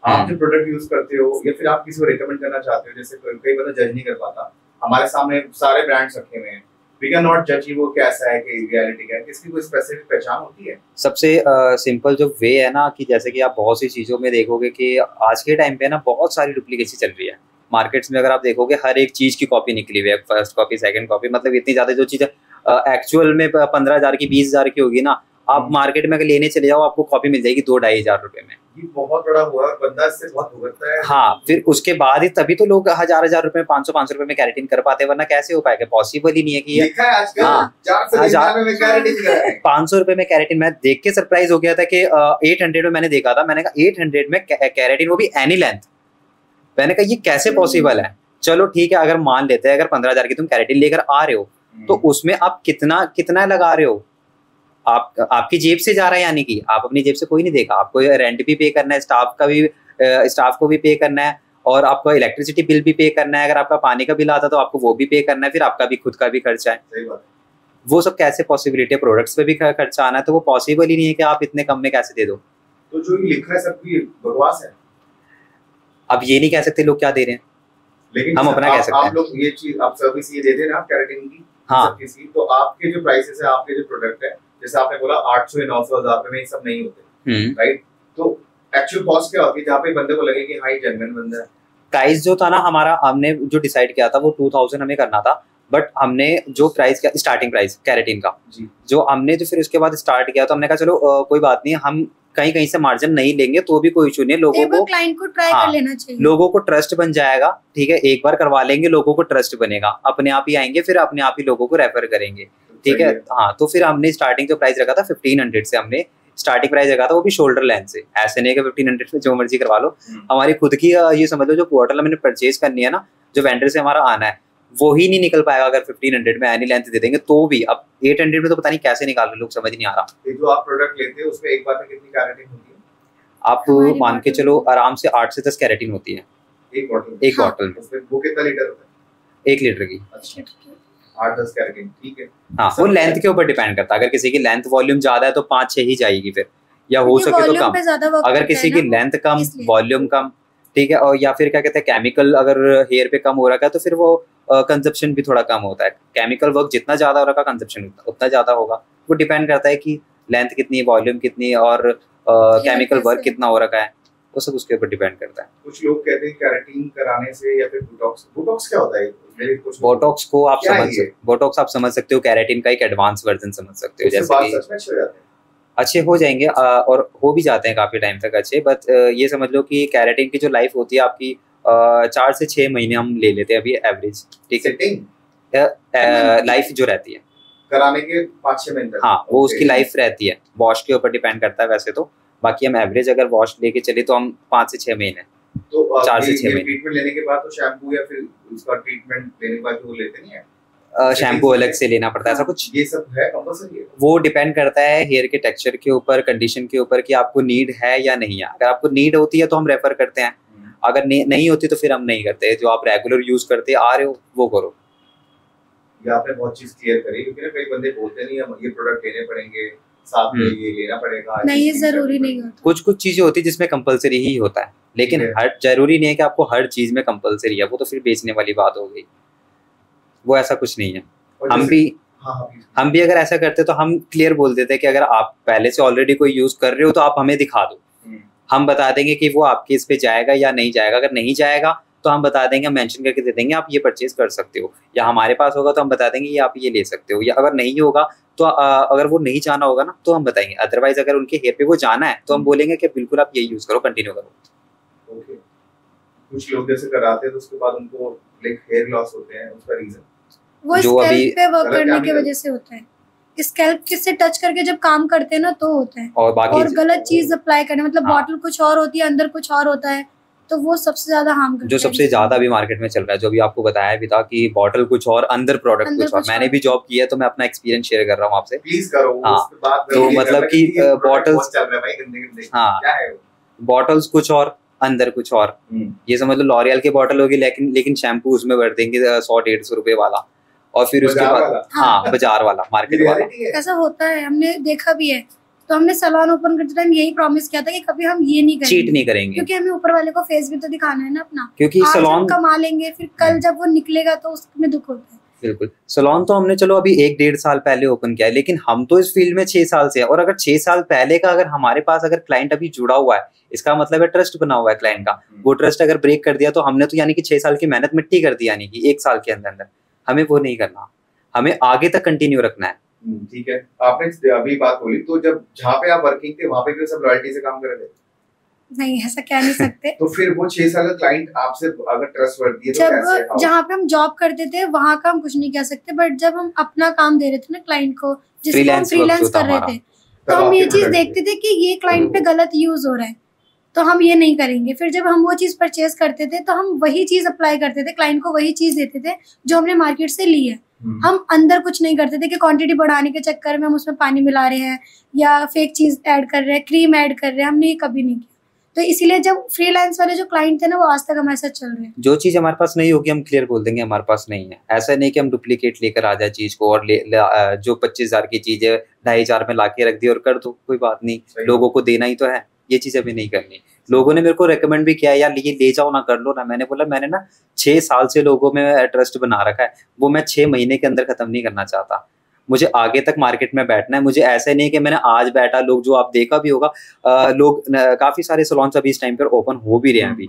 आप जो प्रोडक्ट यूज करते हो या फिर आप किसी को रिकमेंड करना चाहते हो, जैसे कई बंदा जज नहीं कर पाता, हमारे सामने सारे ब्रांड्स रखे हुए हैं, वी कैन नॉट जज वो कैसा है, कि रियलिटी क्या है, इसकी कोई स्पेसिफिक पहचान होती है? सबसे सिंपल जो वे है ना, कि जैसे कि आप बहुत सी चीजों में देखोगे कि आज के टाइम पे ना बहुत सारी डुप्लीकेसी चल रही है मार्केट्स में। अगर आप देखोगे हर एक चीज की कॉपी निकली हुई है, फर्स्ट कॉपी, सेकंड कॉपी, मतलब इतनी ज्यादा जो चीज एक्चुअल में 15,000 की 20,000 की होगी ना, आप मार्केट में अगर लेने चले जाओ आपको कॉपी मिल जाएगी 2-2,500 रुपए में। ये बहुत बड़ा हुआ, बंदा इससे बहुत भुगतता है। हाँ, फिर उसके बाद ही तभी तो लोग 1,000 रुपए में, 500 रुपए में कैरेटीन कर पाते हैं, वरना कैसे हो पाएगा? पॉसिबल ही नहीं है कि ये 500 रुपए में कैरेटीन। मैं देख के सरप्राइज हो गया था कि 800 में मैंने देखा था, मैंने कहा 800 में कैरेटीन, वो भी एनी लेंथ। मैंने कहा ये कैसे पॉसिबल है? चलो ठीक है, अगर मान लेते हैं अगर 15,000 की तुम कैरेटीन लेकर आ रहे हो तो उसमें आप कितना लगा रहे हो? आपकी जेब से जा रहा है, यानी कि आप अपनी जेब से कोई नहीं देगा, आपको रेंट भी पे करना है, स्टाफ को भी पे करना है, और आपको इलेक्ट्रिसिटी बिल भी पे करना है। अगर आपका पानी का बिल आता तो आपको वो भी पे करना है, फिर आपका भी खुद का भी खर्चा है। वो सब कैसे पॉसिबिलिटी है? प्रोडक्ट्स पे भी खर्चा आना है, तो वो पॉसिबल ही नहीं है कि आप इतने कम में कैसे दे दो। तो जो लिखा है सब भी बकवास है। अब ये नहीं कह सकते लोग क्या दे रहे हैं, लेकिन हम अपना कह सकते हैं। आप लोग ये चीज, आप सर्विस ये देते हैं ना कैरेटीन की, हाँ, तो आपके जो प्राइसेस है, आपके जो प्रोडक्ट है, जैसे आपने बोला 800 या 900 1000 रुपए में ये सब नहीं होते, राइट? तो एक्चुअल कॉस्ट क्या होती है जहाँ पे बंदे को लगे कि हाँ ये जेन्युइन बंदा है? प्राइस जो था ना हमारा, हमने जो डिसाइड किया था वो 2000 हमें करना था, बट हमने जो प्राइस किया, स्टार्टिंग प्राइस कैरेटीन का जो हमने जो फिर उसके बाद स्टार्ट किया, तो हमने कहा चलो कोई बात नहीं, हम कहीं से मार्जिन नहीं लेंगे तो भी कोई इशू नहीं है, लोगों को क्लाइंट को ट्राई कर लेना चाहिए, लोगों को ट्रस्ट बन जाएगा। ठीक है, एक बार करवा लेंगे, लोगों को ट्रस्ट बनेगा, अपने आप ही आएंगे, फिर अपने आप ही लोगों को रेफर करेंगे। ठीक है, हाँ। तो फिर हमने स्टार्टिंग जो प्राइस रखा था 1500 से हमने स्टार्टिंग प्राइस रखा था, वो भी शोल्डर लेंथ से। ऐसे नहीं कि 1500 में जो मर्जी करवा लो। हमारी खुद की ये समझ लो जो बॉटल हमने परचेज करनी है ना, जो वेंडर से हमारा आना है, वो ही नहीं निकल पाएगा अगर 1500 में एनी लेंथ दे देंगे तो भी। अब 800 में तो पता नहीं कैसे निकाल रहे लोग, समझ नहीं आ रहा। जो आप प्रोडक्ट लेते हैं उसमें एक बार में कितनी कैरेटीन होती है? आप मान के चलो आराम से 8 से 10 कैरेटीन होती है एक बॉटल में। उसमें वो कितना लीटर होता है? 1 लीटर की। अच्छा, 8-10 कैरेटीन, ठीक है। हाँ, वो लेंथ के ऊपर डिपेंड करता है। अगर किसी की लेंथ वॉल्यूम ज्यादा है तो 5-6 ही जाएगी फिर, या हो सके तो कम। अगर किसी की लेंथ कम, वॉल्यूम कम, ठीक है, और या फिर क्या कहते हैं केमिकल अगर हेयर पे कम हो रहा है तो फिर वो कंजप्शन भी थोड़ा कम होता है। केमिकल वर्क जितना ज्यादा हो रहा है कंजप्शन उतना ज्यादा होगा। वो डिपेंड करता है कि लेंथ कितनी, वॉल्यूम कितनी और केमिकल वर्क कितना हो रखा है, वो सब उसके ऊपर डिपेंड करता है। कुछ लोग कहते हैं कैरेटीन कराने से या फिर बोटॉक्स क्या होता है? बोटॉक्स को आप बोटॉक्स आप समझ सकते हो, कैरेटीन का एक एडवांस वर्जन समझ सकते हो। जैसे अच्छे हो जाएंगे और हो भी जाते हैं काफी टाइम तक अच्छे, बट ये समझ लो कि कैरेटीन की जो लाइफ होती है आपकी 4 से 6 महीने हम ले लेते हैं अभी एवरेज। ठीक है, लाइफ जो रहती है कराने के 5-6 महीने तक। हाँ, वो उसकी लाइफ रहती है, वॉश के ऊपर डिपेंड करता है वैसे तो। बाकी हम एवरेज अगर वॉश लेके चले तो हम 5 से 6 महीने, तो 4 से 6 महीने। ट्रीटमेंट लेने के बाद तो शैम्पू या फिर उसका ट्रीटमेंट लेने के बाद वो लेते नहीं है? शैम्पू अलग से लेना पड़ता है, ऐसा कुछ? ये सब है कंपल्सरी है? वो डिपेंड करता है हेयर के टेक्सचर के ऊपर, कंडीशन के ऊपर कि आपको नीड है या नहीं है। अगर आपको नीड होती है तो हम रेफर करते हैं, अगर नहीं होती तो फिर हम नहीं करते। जो आप रेगुलर यूज करते आ रहे हो वो करो। ये आपने बहुत चीज क्लियर करी, क्योंकि ना कई बंदे बोलते नहीं हम ये प्रोडक्ट लेने पड़ेंगे, साथ में ये लेना पड़ेगा। नहीं, ये जरूरी नहीं होता। कुछ चीजें होती है जिसमें कंपलसरी ही होता है, लेकिन हर जरूरी नहीं है कि आपको हर चीज में कंपलसरी है। वो तो फिर बेचने वाली बात हो गई। वो ऐसा कुछ नहीं है। और हम जैसे- भी हाँ हाँ please। हम भी अगर ऐसा करते तो हम क्लियर बोल देते कि अगर आप पहले से ऑलरेडी कोई यूज कर रहे हो तो आप हमें दिखा दो, हम बता देंगे कि वो आपके इस पे जाएगा या नहीं जाएगा। अगर नहीं जाएगा तो हम बता देंगे, मेंशन करके दे देंगे आप ये परचेज कर सकते हो, या हमारे पास होगा तो हम बता देंगे ये आप ये ले सकते हो। या अगर नहीं होगा तो अगर वो नहीं जाना होगा ना तो हम बताएंगे। अदरवाइज अगर उनके हेयर पे वो जाना है तो हम बोलेंगे कि बिल्कुल आप यही यूज करो, कंटिन्यू करो। ओके। कुछ लोग जैसे कराते हैं तो उसके बाद उनको लाइक हेयर लॉस होते हैं, उसका रीजन वो जो अभी स्कैल्प पे वर्क गलत करने की chemical- वजह से होता है। स्कैल्प किससे टच करके जब काम करते हैं ना तो होता है। और बाकी और गलत चीज अप्लाई करना, मतलब हाँ। बॉटल कुछ और होती है, अंदर कुछ और होता है, तो वो सबसे ज्यादा हार्म करता है। जो सबसे ज्यादा अभी मार्केट में चल रहा है, जो अभी आपको बताया भी था कि बॉटल कुछ और अंदर प्रोडक्ट अंदर कुछ और। कुछ मैंने और। भी जॉब किया है तो मैं अपना एक्सपीरियंस शेयर कर रहा हूँ आपसे। प्लीज करो। हाँ, उसके बाद तो ये मतलब करना कि, ये product bottles- बहुत चल रहा है भाई, गंदे गंदे। हाँ, क्या है वो? बॉटल्स कुछ और अंदर कुछ और। ये समझ लो लॉरियल की बॉटल होगी, लेकिन शैम्पू उसमें भर देंगे 100-150 रुपए वाला, और फिर उसके बाजार बाद वाला? हाँ बाजार वाला, मार्केट वाला। रियलिटी है। ऐसा होता है, हमने देखा भी है। तो हमने सैलून ओपन करते टाइम यही प्रॉमिस किया था कि कभी हम ये नहीं चीट करेंगे, नहीं करेंगे, क्योंकि हमें ऊपर वाले को फेस भी तो दिखाना है ना अपना। क्योंकि आज हम सैलून कमा लेंगे, फिर कल जब वो निकलेगा तो उसमें दुख होता है। बिल्कुल। सैलून तो हमने चलो अभी 1-1.5 साल पहले ओपन किया है, लेकिन हम तो इस फील्ड में 6 साल से है। और अगर 6 साल पहले का अगर हमारे पास अगर क्लाइंट अभी जुड़ा हुआ है, इसका मतलब है ट्रस्ट बना हुआ है क्लाइंट का। वो ट्रस्ट अगर ब्रेक कर दिया तो हमने तो यानी कि 6 साल की मेहनत मिट्टी कर दी, यानी कि 1 साल के अंदर अंदर। हमें वो नहीं करना, हमें आगे तक कंटिन्यू रखना है। ठीक है। आपने अभी बात बोली, तो जब जहाँ पे आप वर्किंग थे वहाँ पे भी सब लॉयल्टी से काम कर रहे थे? नहीं, ऐसा कह नहीं सकते। तो फिर वो 6 साल का क्लाइंट आपसे अगर ट्रस्ट वर्दी है तो कैसे? जब जहाँ पे हम जॉब करते थे वहाँ का हम कुछ नहीं कह सकते, बट जब हम अपना काम दे रहे थे ना क्लाइंट को, जिसको हम Freelance work फ्रीलांस जो था कर रहे हमारा, थे, तो हम ये चीज देखते थे कि ये क्लाइंट पे गलत यूज हो रहा है, तो हम ये नहीं करेंगे। फिर जब हम वो चीज परचेज करते थे तो हम वही चीज अप्लाई करते थे, क्लाइंट को वही चीज देते थे जो हमने मार्केट से ली है। हम अंदर कुछ नहीं करते थे कि क्वांटिटी बढ़ाने के चक्कर में हम उसमें पानी मिला रहे हैं या फेक चीज ऐड कर रहे हैं, क्रीम ऐड कर रहे हैं, हमने ये कभी नहीं किया। तो इसीलिए जब फ्रीलांस वाले जो क्लाइंट थे ना, वो आज तक हमारे साथ चल रहे हैं। जो चीज हमारे पास नहीं होगी हम क्लियर बोल देंगे हमारे पास नहीं है। ऐसा नहीं कि हम डुप्लीकेट लेकर आ जाए चीज को और जो 25,000 की चीज है 2,500 में लाके रख दी और कर दो, कोई बात नहीं, लोगों को देना ही तो है। ये चीज अभी नहीं करनी। लोगों ने मेरे को रेकमेंड भी किया यार ये ले जाओ ना, कर लो ना। मैंने बोला मैंने ना 6 साल से लोगों में ट्रस्ट बना रखा है, वो मैं 6 महीने के अंदर खत्म नहीं करना चाहता। मुझे आगे तक मार्केट में बैठना है। मुझे ऐसे नहीं कि मैंने आज बैठा, लोग जो आप देखा भी होगा लोग काफी सारे सैलून्स अभी इस टाइम पर ओपन हो भी रहे हैं, अभी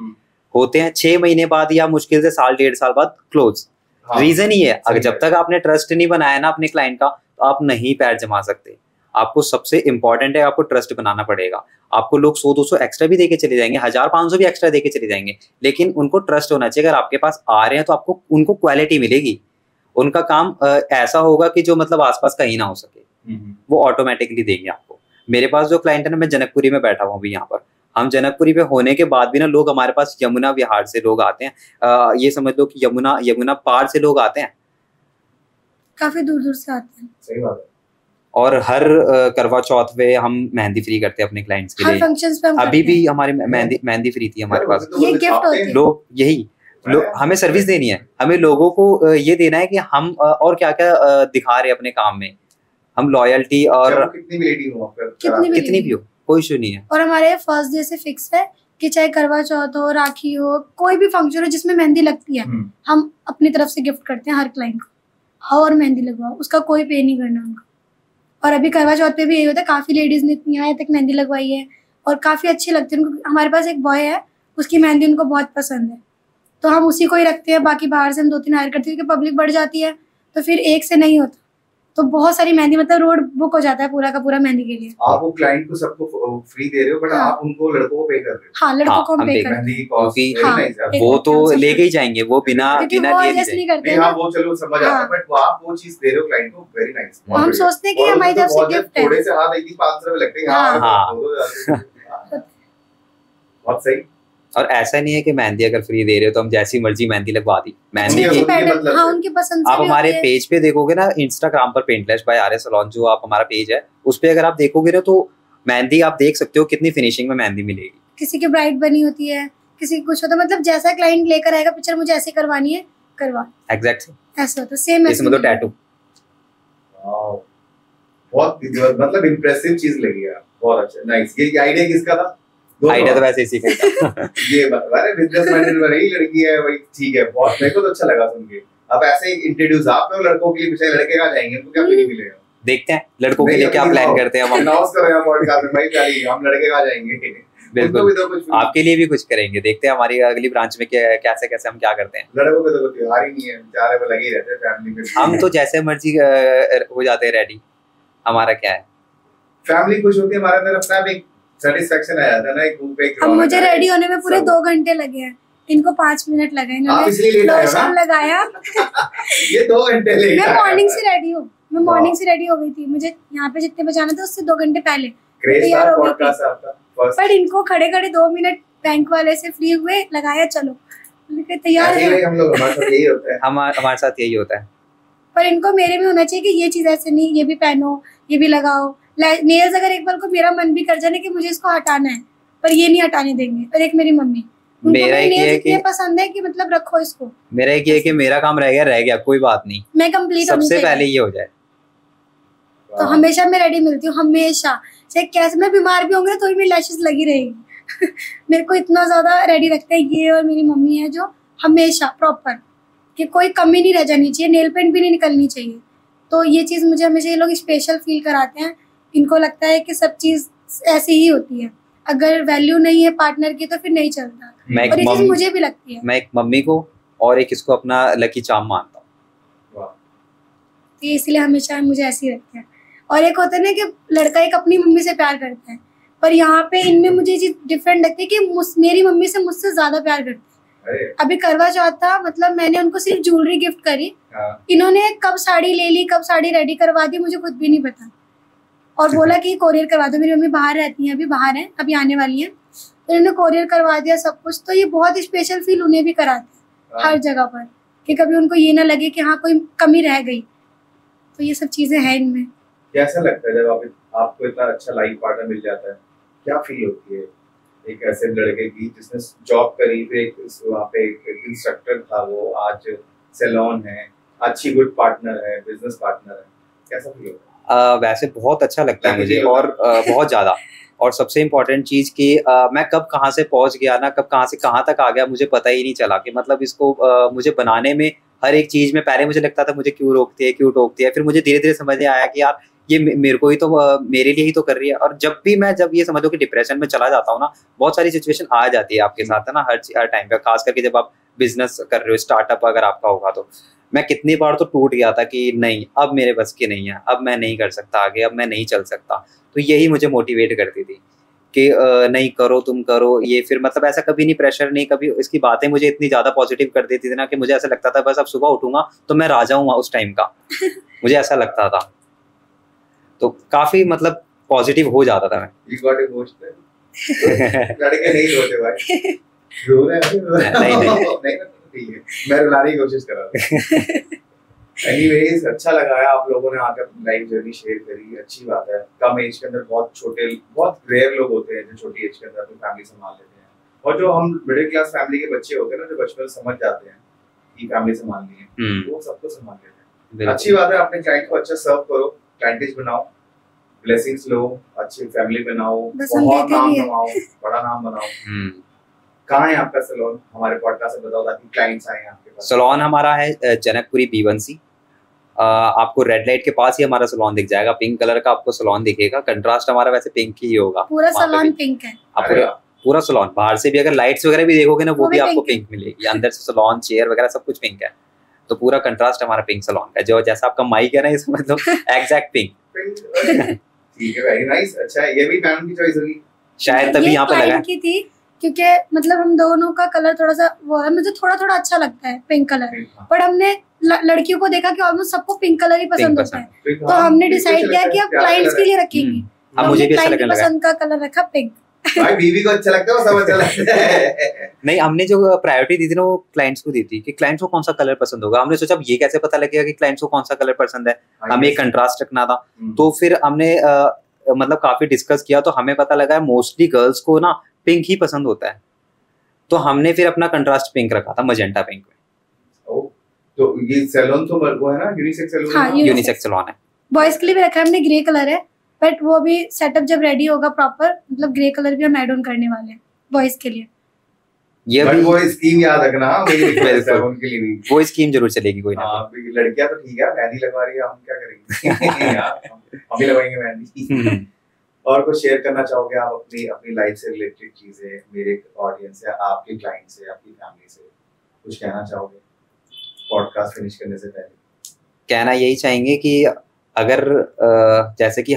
होते हैं 6 महीने बाद या मुश्किल से साल 1.5 साल बाद क्लोज। रीजन ही है, अगर जब तक आपने ट्रस्ट नहीं बनाया ना अपने क्लाइंट का तो आप नहीं पैर जमा सकते। आपको सबसे इंपॉर्टेंट है आपको ट्रस्ट बनाना पड़ेगा। आपको लोग 100-200 एक्स्ट्रा भी देके चले जाएंगे, 1,000-500 भी एक्स्ट्रा देके चले जाएंगे, लेकिन उनको ट्रस्ट होना चाहिए। अगर आपके पास आ रहे हैं तो आपको उनको क्वालिटी मिलेगी, उनका काम ऐसा होगा कि जो मतलब आसपास कहीं ना हो सके, वो ऑटोमेटिकली देंगे आपको। मेरे पास जो क्लाइंट है ना, मैं जनकपुरी में बैठा हुआ अभी यहाँ पर, हम जनकपुरी पे होने के बाद भी ना लोग हमारे पास यमुना विहार से लोग आते हैं। ये समझ लो कि यमुना पार से लोग आते हैं, काफी दूर दूर से आते हैं। सही बात है। और हर करवा चौथ पे हम मेहंदी फ्री करते हैं अपने क्लाइंट्स के हर लिए। फंक्शंस पे हम अभी करते हैं। भी हमारे मेहंदी फ्री थी हमारे पास। ये गिफ्ट होती है। लोग यही हमें सर्विस देनी है, हमें लोगों को ये देना है कि हम और क्या क्या दिखा रहे हैं अपने काम में। हम लॉयल्टी और कितनी भी लेडी हो कितनी भी हो कोई इशू नहीं है। और हमारे फर्स्ट डे से फिक्स है कि चाहे करवा चौथ हो, राखी हो, कोई भी फंक्शन हो जिसमें मेहंदी लगती है, हम अपनी तरफ से गिफ्ट करते हैं हर क्लाइंट को। और मेहंदी लगवाओ, उसका कोई पे नहीं करना उनका। और अभी करवा चौथ पे भी यही होता है, काफी लेडीज ने यहाँ तक मेहंदी लगवाई है और काफी अच्छी लगती है उनको। हमारे पास एक बॉय है, उसकी मेहंदी उनको बहुत पसंद है, तो हम उसी को ही रखते हैं। बाकी बाहर से हम 2-3 हायर करते हैं क्योंकि पब्लिक बढ़ जाती है, तो फिर एक से नहीं होता, तो बहुत सारी मेहंदी, मतलब रोड बुक हो जाता है पूरा का पूरा मेहंदी के लिए। आप वो क्लाइंट को सबको फ्री दे रहे हो, बट आप उनको लड़कों को पे कर रहे हो। हाँ, लड़कों को हम पे करते हैं मेहंदी की कॉस्ट क्योंकि वो तो लेके ही जाएंगे, वो बिना लिए नहीं करते हाँ, वो चलो समझ आता है, बट वो आप वो चीज दे रहे हो क्लाइंट को, वेरी नाइस। हम सोचते हैं कि हमारी तरफ से गिफ्ट है। थोड़े से हाथ 1,500 में लगते हैं। बहुत सही। और ऐसा नहीं है कि मेहंदी अगर फ्री दे रहे हो तो हम जैसी मर्जी मेहंदी लगवा दी। मेहंदी हाँ, उनकी पसंद से आप हमारे पेज पे देखोगे ना, इंस्टाग्राम पर पेंटलेस बाय आर्य सैलून जो आप हमारा पेज है, उस पे अगर आप देखोगे ना तो मेहंदी आप देख सकते हो कितनी फिनिशिंग में मेहंदी मिलेगी। किसी की ब्राइड बनी होती है, किसी की कुछ होता है, मतलब जैसा क्लाइंट लेकर आएगा पिक्चर, मुझे ऐसे करवानी है, करवा, एग्जैक्ट ऐसा होता है। सेम ऐसे मतलब टैटू। बहुत मतलब इंप्रेसिव चीज लगी यार, बहुत अच्छा, नाइस। ये आइडिया किसका था? आइडिया तो वैसे इसी का था। ये बता रहे बिजनेस माइंडेड वाली लड़की है भाई, ठीक है, बहुत मेरे को तो अच्छा लगा सुन के। अब ऐसे ही इंट्रोड्यूस आप तो लड़कों के लिए पीछे लड़के कहाँ जाएंगे, उनको क्या फ्री मिलेगा? देखते हैं लड़कों के लिए क्या प्लान करते हैं हम। अनाउंस करो यार पॉडकास्ट में भाई, चलिए हम लड़के कहाँ जाएंगे। बिल्कुल आपके लिए भी कुछ करेंगे, देखते हैं हमारी अगली ब्रांच में कैसे कैसे हम क्या करते हैं। लड़कों के तो कोई त्योहार ही नहीं है, बेचारे वो लगे ही रहते हैं फैमिली में। हम तो जैसे मर्जी हो जाते हैं रेडी, हमारा क्या है, फैमिली खुश होती है, हमारे अंदर अपना भी सेटिस्फेक्शन आ जाता है ना, एक मुंह पे अब मुझे रेडी होने में पूरे 2 घंटे लगे हैं, इनको 5 मिनट लगे। इन्होंने लोशन लगाया ये 2 घंटे ले मैं मॉर्निंग से रेडी हूँ, मैं मॉर्निंग से रेडी हो गई थी, मुझे यहाँ पे जितने बजे आना था उससे 2 घंटे पहले तैयार हो गई थी। पर इनको खड़े खड़े 2 मिनट बैंक वाले से फ्री हुए, लगाया चलो तैयार है। हम लोग हमारे साथ यही होता है, हमारे साथ यही होता है। पर इनको मेरे में होना चाहिए कि ये चीज ऐसे नहीं, ये भी पहनो, ये भी लगाओ। नेल्स अगर एक बार को मेरा मन भी कर जाने कि मुझे इसको हटाना है, पर ये नहीं हटाने देंगे। और एक मेरी मम्मी, मेरा एक पसंद है कि मतलब रखो इसको। मेरा एक ये कि मेरा काम रह गया कोई बात नहीं, मैं कंप्लीट सबसे पहले ये हो जाए। तो हमेशा मैं रेडी मिलती हूँ, हमेशा, चाहे कैसे मैं बीमार भी होंगे तो भी मेरी लैशेस लगी रहेगी। मेरे को इतना ज्यादा रेडी रखते हैं ये और मेरी मम्मी है, जो हमेशा प्रॉपर कि कोई कमी नहीं रह जानी चाहिए, नेल पेंट भी नहीं निकलनी चाहिए। तो ये चीज मुझे हमेशा ये लोग स्पेशल फील कराते हैं। इनको लगता है कि सब चीज ऐसी ही होती है, अगर वैल्यू नहीं है पार्टनर की तो फिर नहीं चलता। और ये चीज मुझे भी लगती है। मैं एक मम्मी को और एक इसको अपना लकी चार्म मानता हूँ, इसलिए हमेशा मुझे ऐसे ही रखते हैं। और एक होता है ना कि लड़का एक अपनी मम्मी से प्यार करता है, पर यहाँ पे इनमें मुझे चीज डिफरेंट लगती है कि मेरी मम्मी से मुझसे ज्यादा प्यार करते हैं। अभी करवा चौथ था, मतलब मैंने उनको सिर्फ ज्वेलरी गिफ्ट करी, इन्होंने कब साड़ी ले ली, कब साड़ी रेडी करवा दी, मुझे खुद भी नहीं पता। और बोला कि कोरियर करवा दो, मेरी मम्मी बाहर रहती है, अभी बाहर है, अभी आने वाली है, तो इन्होंने कोरियर करवा दिया सब कुछ। तो ये बहुत स्पेशल फील उन्हें भी कराते हैं हर जगह पर, कि कभी उनको ये ना लगे कि हाँ कोई कमी रह गई। तो ये सब चीजें हैं इनमें। कैसा लगता है जब आपको इतना अच्छा लाइफ पार्टनर मिल जाता है, क्या फील होती है एक ऐसे लड़के की जिसने जॉब करी, फिर वहाँ पे एक इंस्ट्रक्टर था, वो आज सैलून है, अच्छी गुड पार्टनर है, बिजनेस पार्टनर है, कैसा फील होता है? वैसे बहुत अच्छा लगता है मुझे, और बहुत ज्यादा। और सबसे इम्पोर्टेंट चीज कि मैं कब कहाँ से पहुंच गया ना, कब कहाँ से कहाँ तक आ गया मुझे पता ही नहीं चला। कि मतलब इसको मुझे बनाने में हर एक चीज में पहले मुझे लगता था मुझे क्यों रोकती है, फिर मुझे धीरे धीरे समझ में आया कि यार ये मेरे को ही तो, मेरे लिए ही तो कर रही है। और जब ये समझो कि डिप्रेशन में चला जाता हूँ ना, बहुत सारी सिचुएशन आ जाती है आपके साथ, है ना, हर टाइम पे, खास करके जब आप बिजनेस कर रहे हो, स्टार्टअप अगर आपका होगा। तो मैं कितनी बार तो टूट गया था कि नहीं अब मेरे बस की नहीं है, अब मैं नहीं कर सकता आगे, अब मैं नहीं चल सकता। तो यही मुझे मोटिवेट करती थी कि नहीं करो, तुम करो ये। फिर मतलब ऐसा कभी नहीं, प्रेशर नहीं, कभी इसकी बातें मुझे इतनी ज्यादा पॉजिटिव कर देती थी ना कि मुझे ऐसा लगता था बस अब सुबह उठूंगा तो मैं राजा हूँ उस टाइम का, मुझे ऐसा लगता था। तो काफी मतलब पॉजिटिव हो जाता था मैं। लड़के नहीं रोते भाई, रो रहे हैं नहीं, मैं रुलाने की कोशिश कर रहा था। एनीवेज, अच्छा लगा है आप लोगों ने आकर अपनी लाइफ जर्नी शेयर करी, अच्छी बात है। कम एज के अंदर बहुत रेयर लोग होते हैं जो छोटी एज के अंदर अपनी फैमिली संभाल लेते हैं। और जो हम मिडिल क्लास फैमिली के बच्चे होते हैं ना, जो बचपन से समझ जाते हैं कि फैमिली संभालनी है, वो सबको संभाल लेते हैं। अच्छी बात है, अपने क्लाइंट को अच्छा सर्व करो, क्लाइंटेज बनाओ, ब्लेसिंग्स लो, अच्छी फैमिली बनाओ, बहुत नाम कमाओ, बड़ा नाम बनाओ। कहाँ है आपका सैलून? हमारे पॉडकास्ट से बताओ ताकि क्लाइंट्स आए आपके पास। सैलून हमारा है जनकपुरी B1C। आपको रेड लाइट के पास ही हमारा सैलून दिख जाएगा, पिंक कलर का आपको सैलून दिखेगा। कंट्रास्ट हमारा वैसे पिंक ही होगा, पूरा सैलून पिंक है। पूरा सैलून बाहर से भी अगर लाइट्स वगैरह भी देखोगे ना, वो भी आपको पिंक मिलेगी। अंदर से सैलून, चेयर वगैरह सब कुछ पिंक है। तो पूरा कंट्रास्ट हमारा पिंक सैलून का, जो जैसा आपका माइक है ना, इसमें मतलब एग्जैक्ट पिंक। ठीक है, वेरी नाइस। अच्छा, ये भी मैम की चॉइस होगी शायद, तभी यहाँ पे लगा की थी, क्योंकि मतलब हम दोनों का कलर थोड़ा सा वो है, मुझे थोड़ा थोड़ा अच्छा लगता है पिंक कलर, पर हमने लड़कियों को देखा कि ऑलमोस्ट सबको पिंक कलर ही पसंद होता है। तो हमने डिसाइड किया कि अब क्लाइंट्स के लिए रखेंगे, अब मुझे भी अच्छा लगा, पसंद का कलर रखा पिंक। भाई बीवी को अच्छा लगता है, वो सब अच्छा लगता है। नहीं, हमने जो प्रायोरिटी दी थी ना, वो क्लाइंट्स को दी थी कि क्लाइंट्स को कौन सा कलर पसंद होगा। हमने सोचा अब ये कैसे पता लगेगा कि क्लाइंट्स को कौन सा कलर पसंद है, हमें एक कंट्रास्ट रखना था। तो फिर हमने मतलब काफी डिस्कस किया, तो हमें पता लगा मोस्टली गर्ल्स को ना पिंक ही पसंद होता है। तो हमने फिर अपना कंट्रास्ट पिंक रखा था, मजेंटा पिंक में। तो ये सैलून तो वो है ना, यूनिसेक्स सैलून? हाँ, यूनिसेक्स सैलून है। बॉयज के लिए भी रखा है हमने, ग्रे कलर है, बट वो भी सेटअप जब रेडी होगा प्रॉपर, मतलब ग्रे कलर भी हम ऐड ऑन करने वाले हैं बॉयज के लिए। ये बट भी वो स्कीम याद रखना, मेरी रिक्वेस्ट है उनके लिए भी। वो स्कीम जरूर चलेगी कोई ना। लड़कियां तो ठीक है, मेहंदी लगवा रही है, हम क्या करेंगे यार, हम भी लगाएंगे मेहंदी। और कुछ शेयर करना चाहोगे आप अपनी अपनी लाइफ से रिलेटेड चीजें मेरे ऑडियंस से, आपके क्लाइंट से, आपकी फैमिली से कुछ कहना चाहोगे पॉडकास्ट फिनिश करने से पहले? कहना यही चाहेंगे कि अगर जैसे कि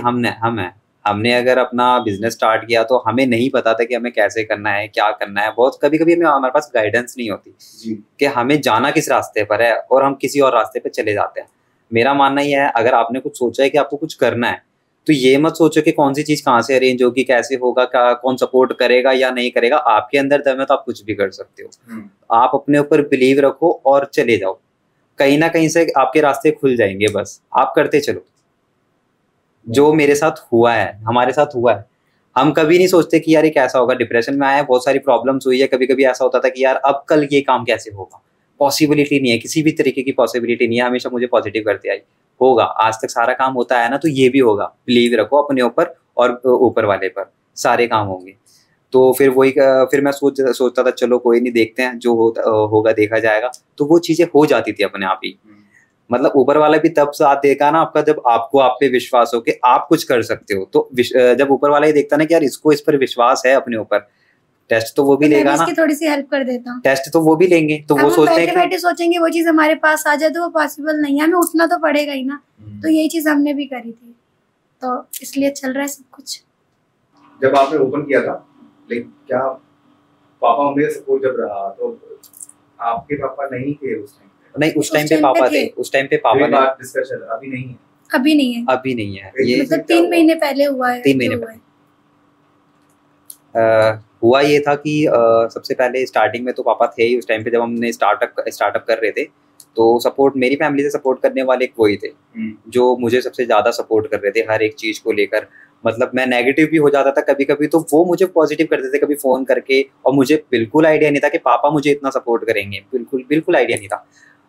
हमने अगर अपना बिजनेस स्टार्ट किया तो हमें नहीं पता था कि हमें कैसे करना है, क्या करना है। बहुत कभी कभी हमारे पास गाइडेंस नहीं होती जी। कि हमें जाना किस रास्ते पर है और हम किसी और रास्ते पर चले जाते हैं। मेरा मानना यह है, अगर आपने कुछ सोचा है कि आपको कुछ करना है तो ये मत सोचो कि कौन सी चीज कहाँ से अरेंज होगी, कैसे होगा, कौन सपोर्ट करेगा या नहीं करेगा। आपके अंदर दम है तो आप कुछ भी कर सकते हो। आप अपने ऊपर बिलीव रखो और चले जाओ, कहीं ना कहीं से आपके रास्ते खुल जाएंगे। बस आप करते चलो। जो मेरे साथ हुआ है, हमारे साथ हुआ है, हम कभी नहीं सोचते कि यार ये कैसा होगा। डिप्रेशन में आया, बहुत सारी प्रॉब्लम्स हुई है। कभी कभी ऐसा होता था कि यार अब कल ये काम कैसे होगा, पॉसिबिलिटी नहीं है, किसी भी तरीके की पॉसिबिलिटी नहीं है। हमेशा मुझे पॉजिटिव करते आई, होगा, आज तक सारा काम होता है ना, तो ये भी होगा। बिलीव रखो अपने ऊपर और ऊपर वाले पर, सारे काम होंगे। तो फिर मैं सोचता था चलो कोई नहीं, देखते हैं, जो होगा देखा जाएगा। तो वो चीजें हो जाती थी अपने आप ही। मतलब ऊपर वाला भी तब साथ देगा ना आपका जब आपको आप पे विश्वास हो कि आप कुछ कर सकते हो। तो जब ऊपर वाला ही देखता ना कि यार इसको इस पर विश्वास है अपने ऊपर, टेस्ट तो वो भी लेगा ना। थोड़ी सी हेल्प कर देता हूँ, टेस्ट तो वो भी लेंगे। तो वो सोचते हैं कि बैठे सोचेंगे वो चीज हमारे पास आ जाए तो वो पॉसिबल नहीं है, हमें उठना तो पड़ेगा ही ना। तो यही चीज हमने भी करी थी, तो इसलिए चल रहा है सब कुछ। जब आपने ओपन किया था, लेकिन क्या पापा मम्मी का सपोर्ट जब रहा, तो आपके पापा नहीं थे उस टाइम? नहीं, उस टाइम पे पापा थे। उस टाइम पे पापा ने डिस्कशन अभी नहीं है। अभी नहीं है ये मतलब 3 महीने पहले हुआ है। 3 महीने पहले हुआ ये था कि सबसे पहले स्टार्टिंग में तो पापा थे ही। उस टाइम पे जब हमने स्टार्टअप कर रहे थे, तो सपोर्ट मेरी फैमिली से सपोर्ट करने वाले एक वही थे जो मुझे सबसे ज्यादा सपोर्ट कर रहे थे हर एक चीज को लेकर। मतलब मैं नेगेटिव भी हो जाता था कभी कभी, तो वो मुझे पॉजिटिव करते थे कभी फोन करके। और मुझे बिल्कुल आइडिया नहीं था कि पापा मुझे इतना सपोर्ट करेंगे, बिल्कुल आइडिया नहीं था।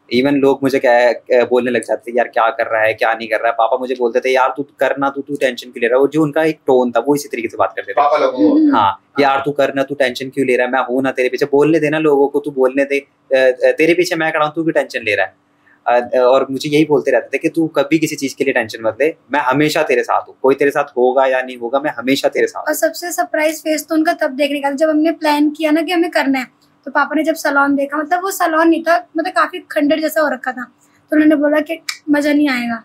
इवन लोग मुझे क्या बोलने लग जाते थे, यार क्या कर रहा है, क्या नहीं कर रहा है। पापा मुझे बोलते थे यार तू करना, तू टेंशन क्यों ले रहा है। वो जो उनका एक टोन था वो इसी तरीके से बात करते थे पापा लोगों। हाँ, यार तू करना, तू टेंशन क्यों ले रहा है, मैं हूं ना तेरे पीछे, बोलने देना लोगों को, तू बोलने दे, तेरे पीछे मैं खड़ा हूं, तू भी टेंशन ले रहा है। और मुझे यही बोलते रहते थे कि तू कभी किसी चीज के लिए टेंशन मत ले, मैं हमेशा तेरे साथ हूँ। कोई तेरे साथ होगा या नहीं होगा, मैं हमेशा तेरे साथ। और सबसे सरप्राइज फेस तो उनका तब देखने का जब हमने प्लान किया ना कि हमें करना है। तो पापा ने जब सैलून देखा, मतलब वो सैलून नहीं था, मतलब काफी खंडर जैसा हो रखा था, तो उन्होंने बोला कि मजा नहीं आएगा।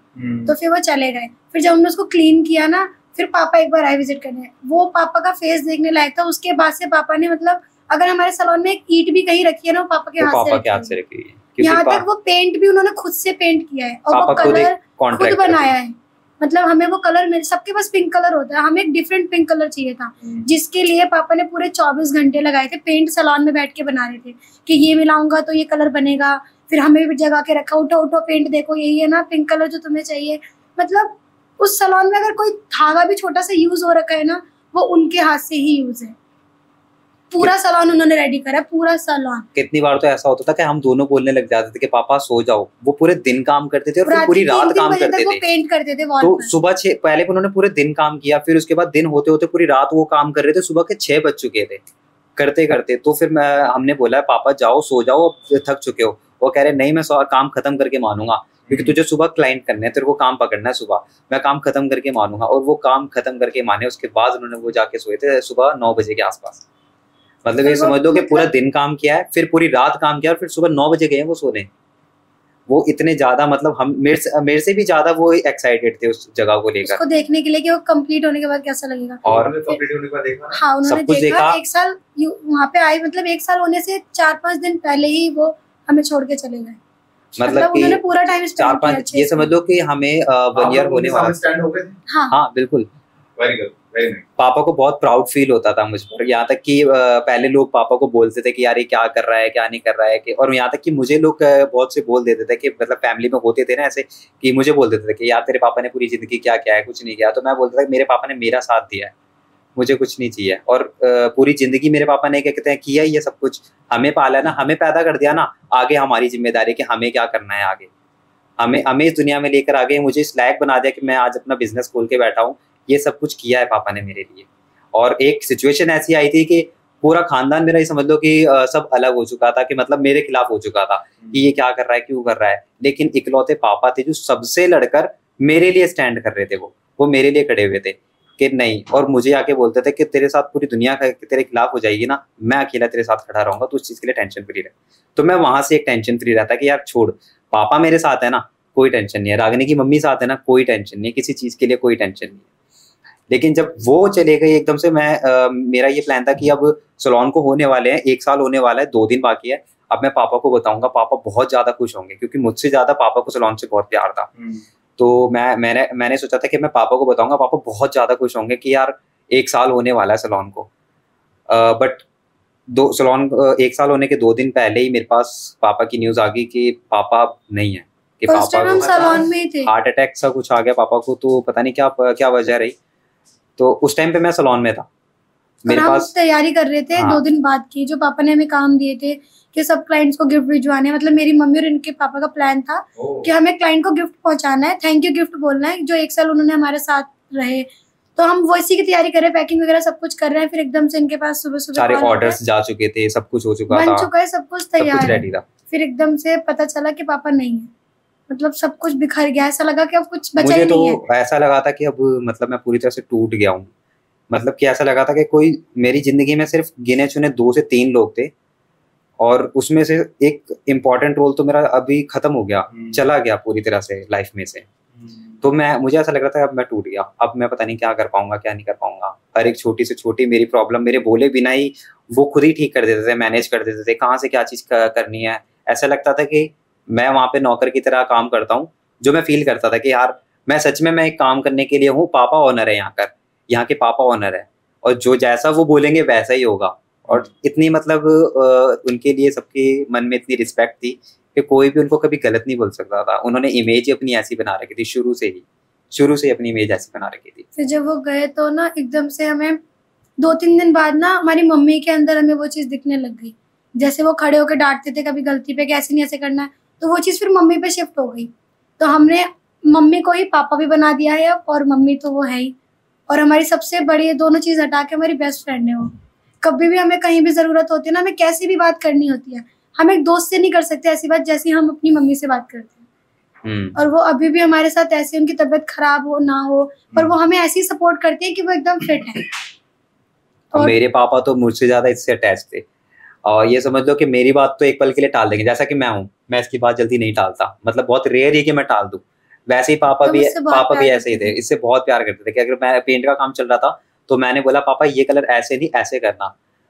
तो फिर वो चले गए। फिर जब हमने उसको क्लीन किया ना, फिर पापा एक बार आए विजिट करने। वो पापा का फेस देखने लायक था। उसके बाद से पापा ने, मतलब अगर हमारे सैलून में एक ईंट भी कहीं रखी है ना, वो पापा के हाथ से रखी है। यहाँ तक वो पेंट भी उन्होंने खुद से पेंट किया है और वो कलर खुद बनाया है। मतलब हमें वो कलर, सबके पास पिंक कलर होता है, हमें एक डिफरेंट पिंक कलर चाहिए था, जिसके लिए पापा ने पूरे 24 घंटे लगाए थे। पेंट सैलून में बैठ के बना रहे थे कि ये मिलाऊंगा तो ये कलर बनेगा। फिर हमें भी जगा के रखा, उठो पेंट देखो, यही है ना पिंक कलर जो तुम्हें चाहिए। मतलब उस सैलून में अगर कोई धागा भी छोटा सा यूज हो रखा है ना, वो उनके हाथ से ही यूज है। पूरा सैलून उन्होंने रेडी करा, पूरा सैलून। कितनी बार तो ऐसा होता था कि हम दोनों बोलने लग जाते थे कि पापा सो जाओ। वो पूरे दिन काम करते थे और फिर पूरी रात काम करते थे। पेंट करते थे वॉल तो पर। सुबह 6 पहले उन्होंने पूरे दिन काम किया, फिर उसके बाद दिन होते होते पूरी रात वो काम कर रहे थे। सुबह के 6 बज चुके थे करते करते। तो फिर हमने बोला पापा जाओ सो जाओ, थक चुके हो। वो कह रहे नहीं, मैं काम खत्म करके मानूंगा, क्योंकि तुझे सुबह क्लाइंट करने हैं, तेरे को काम पकड़ना है सुबह, मैं काम खत्म करके मानूंगा। और वो काम खत्म करके माने, उसके बाद उन्होंने वो जाके सोए थे सुबह 9 बजे के आसपास। मतलब ये समझ लो कि पूरा दिन काम किया है, फिर पूरी रात काम किया और फिर सुबह 9 बजे गए वो सोने। वो इतने ज्यादा, मतलब हम मेरे से भी ज्यादा वो एक्साइटेड थे उस जगह को लेकर, उसको देखने के लिए कि वो कंप्लीट होने के बाद कैसा लगेगा। और कंप्लीट होने के बाद देखा, हाँ उन्होंने सब कुछ देखा। 1 साल वहाँ पे आए, मतलब 1 साल होने से 4-5 दिन पहले ही वो हमें छोड़ के चले गए। मतलब उन्होंने पूरा टाइम 4-5, ये समझ लो कि हमें 1 ईयर होने वाला। हाँ बिल्कुल, वेरी गुड, वेरी नाइस। पापा को बहुत प्राउड फील होता था मुझ पर। यहाँ तक कि पहले लोग पापा को बोलते थे कि यार ये क्या कर रहा है, क्या नहीं कर रहा है कि, और यहाँ तक कि मुझे लोग बहुत से बोल देते थे कि, मतलब फैमिली में होते थे ना ऐसे, कि मुझे बोल देते थे कि यार तेरे पापा ने पूरी जिंदगी क्या किया है, कुछ नहीं किया। तो मैं बोलता था कि मेरे पापा ने मेरा साथ दिया है, मुझे कुछ नहीं चाहिए। और पूरी जिंदगी मेरे पापा ने क्या कहते हैं किया, ये सब कुछ हमें पाला ना, हमें पैदा कर दिया ना, आगे हमारी जिम्मेदारी कि हमें क्या करना है, आगे हमें इस दुनिया में लेकर आगे, मुझे इस लायक बना दिया कि मैं आज अपना बिजनेस खोल के बैठा हूँ। ये सब कुछ किया है पापा ने मेरे लिए। और एक सिचुएशन ऐसी आई थी कि पूरा खानदान मेरा ये समझ लो कि सब अलग हो चुका था, कि मतलब मेरे खिलाफ हो चुका था कि ये क्या कर रहा है, क्यों कर रहा है। लेकिन इकलौते पापा थे जो सबसे लड़कर मेरे लिए स्टैंड कर रहे थे, वो मेरे लिए खड़े हुए थे कि नहीं, और मुझे आके बोलते थे कि तेरे साथ पूरी दुनिया तेरे खिलाफ हो जाएगी ना, मैं अकेला तेरे साथ खड़ा रहूंगा, तो उस चीज के लिए टेंशन फ्री रहे। तो मैं वहां से एक टेंशन फ्री रहता कि यार छोड़, पापा मेरे साथ है ना, कोई टेंशन नहीं है, रागिनी की मम्मी साथ है ना, कोई टेंशन नहीं, किसी चीज के लिए कोई टेंशन नहीं है। लेकिन जब वो चले गए एकदम से, मेरा ये प्लान था कि अब सलोन को होने वाले हैं 1 साल होने वाला है, 2 दिन बाकी है, अब मैं पापा को बताऊंगा, पापा बहुत ज्यादा खुश होंगे, क्योंकि मुझसे ज्यादा पापा को सलोन से बहुत प्यार था। तो मैंने सोचा था कि मैं पापा को बताऊंगा, पापा बहुत ज्यादा खुश होंगे कि यार 1 साल होने वाला है सलोन को। बट सलोन 1 साल होने के 2 दिन पहले ही मेरे पास पापा की न्यूज आ गई कि पापा नहीं है, कि पापा हम सलोन में ही थे, हार्ट अटैक सा कुछ आ गया पापा को, तो पता नहीं क्या वजह रही। तो उस टाइम पे मैं सलोन में था, मेरे पास तैयारी कर रहे थे। हाँ। 2 दिन बाद की जो पापा ने हमें काम दिए थे कि सब क्लाइंट्स को गिफ्ट भिजवाने, मतलब मेरी मम्मी और इनके पापा का प्लान था कि हमें क्लाइंट को गिफ्ट पहुंचाना है, थैंक यू गिफ्ट बोलना है, जो 1 साल उन्होंने हमारे साथ रहे। तो हम वो इसी की तैयारी कर रहे हैं, पैकिंग वगैरह सब कुछ कर रहे हैं। फिर एकदम से इनके पास सुबह सारे ऑर्डर्स जा चुके थे, सब कुछ हो चुका था, बन चुका है, सब कुछ तैयार है। फिर एकदम से पता चला कि पापा नहीं है, मतलब सब कुछ बिखर गया, ऐसा लगा कि अब कुछ बचा ही नहीं है। मुझे तो ऐसा लगा था कि अब मतलब मैं पूरी तरह से टूट गया हूँ, मतलब कि ऐसा लगा था कि कोई मेरी जिंदगी में सिर्फ गिने चुने 2 से 3 लोग थे, और उसमें से एक इम्पॉर्टेंट रोल तो मेरा अभी खत्म हो गया, चला गया पूरी तरह से लाइफ में से। तो मुझे ऐसा लग रहा था अब मैं टूट गया, अब मैं पता नहीं क्या कर पाऊंगा, क्या नहीं कर पाऊंगा। हर एक छोटी से छोटी मेरी प्रॉब्लम मेरे बोले बिना ही वो खुद ही ठीक कर देते थे, मैनेज कर देते थे, कहाँ से क्या चीज करनी है। ऐसा लगता था कि मैं वहां पे नौकर की तरह काम करता हूँ, जो मैं फील करता था कि यार मैं सच में मैं एक काम करने के लिए हूँ, पापा ओनर है यहाँ के पापा ओनर है, और जो जैसा वो बोलेंगे वैसा ही होगा। और इतनी मतलब उनके लिए सबके मन में इतनी रिस्पेक्ट थी कि कोई भी उनको कभी गलत नहीं बोल सकता था। उन्होंने इमेज अपनी ऐसी बना रखी थी शुरू से अपनी इमेज ऐसी बना रखी थी। फिर जब वो गए तो ना एकदम से हमें 2-3 दिन बाद ना हमारी मम्मी के अंदर हमें वो चीज दिखने लग गई, जैसे वो खड़े होकर डांटते थे कभी गलती पे कि ऐसे नहीं ऐसे करना है, तो वो चीज फिर मम्मी पे शिफ्ट हो गई। तो हमने मम्मी को ही पापा भी बना दिया है अब, और मम्मी तो वो है ही, और हमारी सबसे बड़ी दोनों चीज हटा के हमारी बेस्ट फ्रेंड है वो। कभी भी हमें कहीं भी जरूरत होती है ना, हमें कैसी भी बात करनी होती है, हम एक दोस्त से नहीं कर सकते ऐसी बात जैसी हम अपनी मम्मी से बात करते हैं। और वो अभी भी हमारे साथ ऐसे, उनकी तबीयत खराब हो ना हो, पर वो हमें ऐसी सपोर्ट करती है कि वो एकदम फिट है। और मेरे पापा तो मुझसे ज्यादा इससे अटैच थे, और ये समझ लो कि मेरी बात तो एक पल के लिए टाल देंगे, जैसा कि मैं हूँ, मैं इसकी बात जल्दी नहीं टालता, मतलब बहुत रेयर है कि मैं टाल दूं। वैसे ही पापा भी ऐसे ही थे, इससे बहुत प्यार करते थे कि अगर मैं पेंट का काम चल रहा था तो मैंने बोला पापा ये कलर ऐसे नहीं ऐसे करना,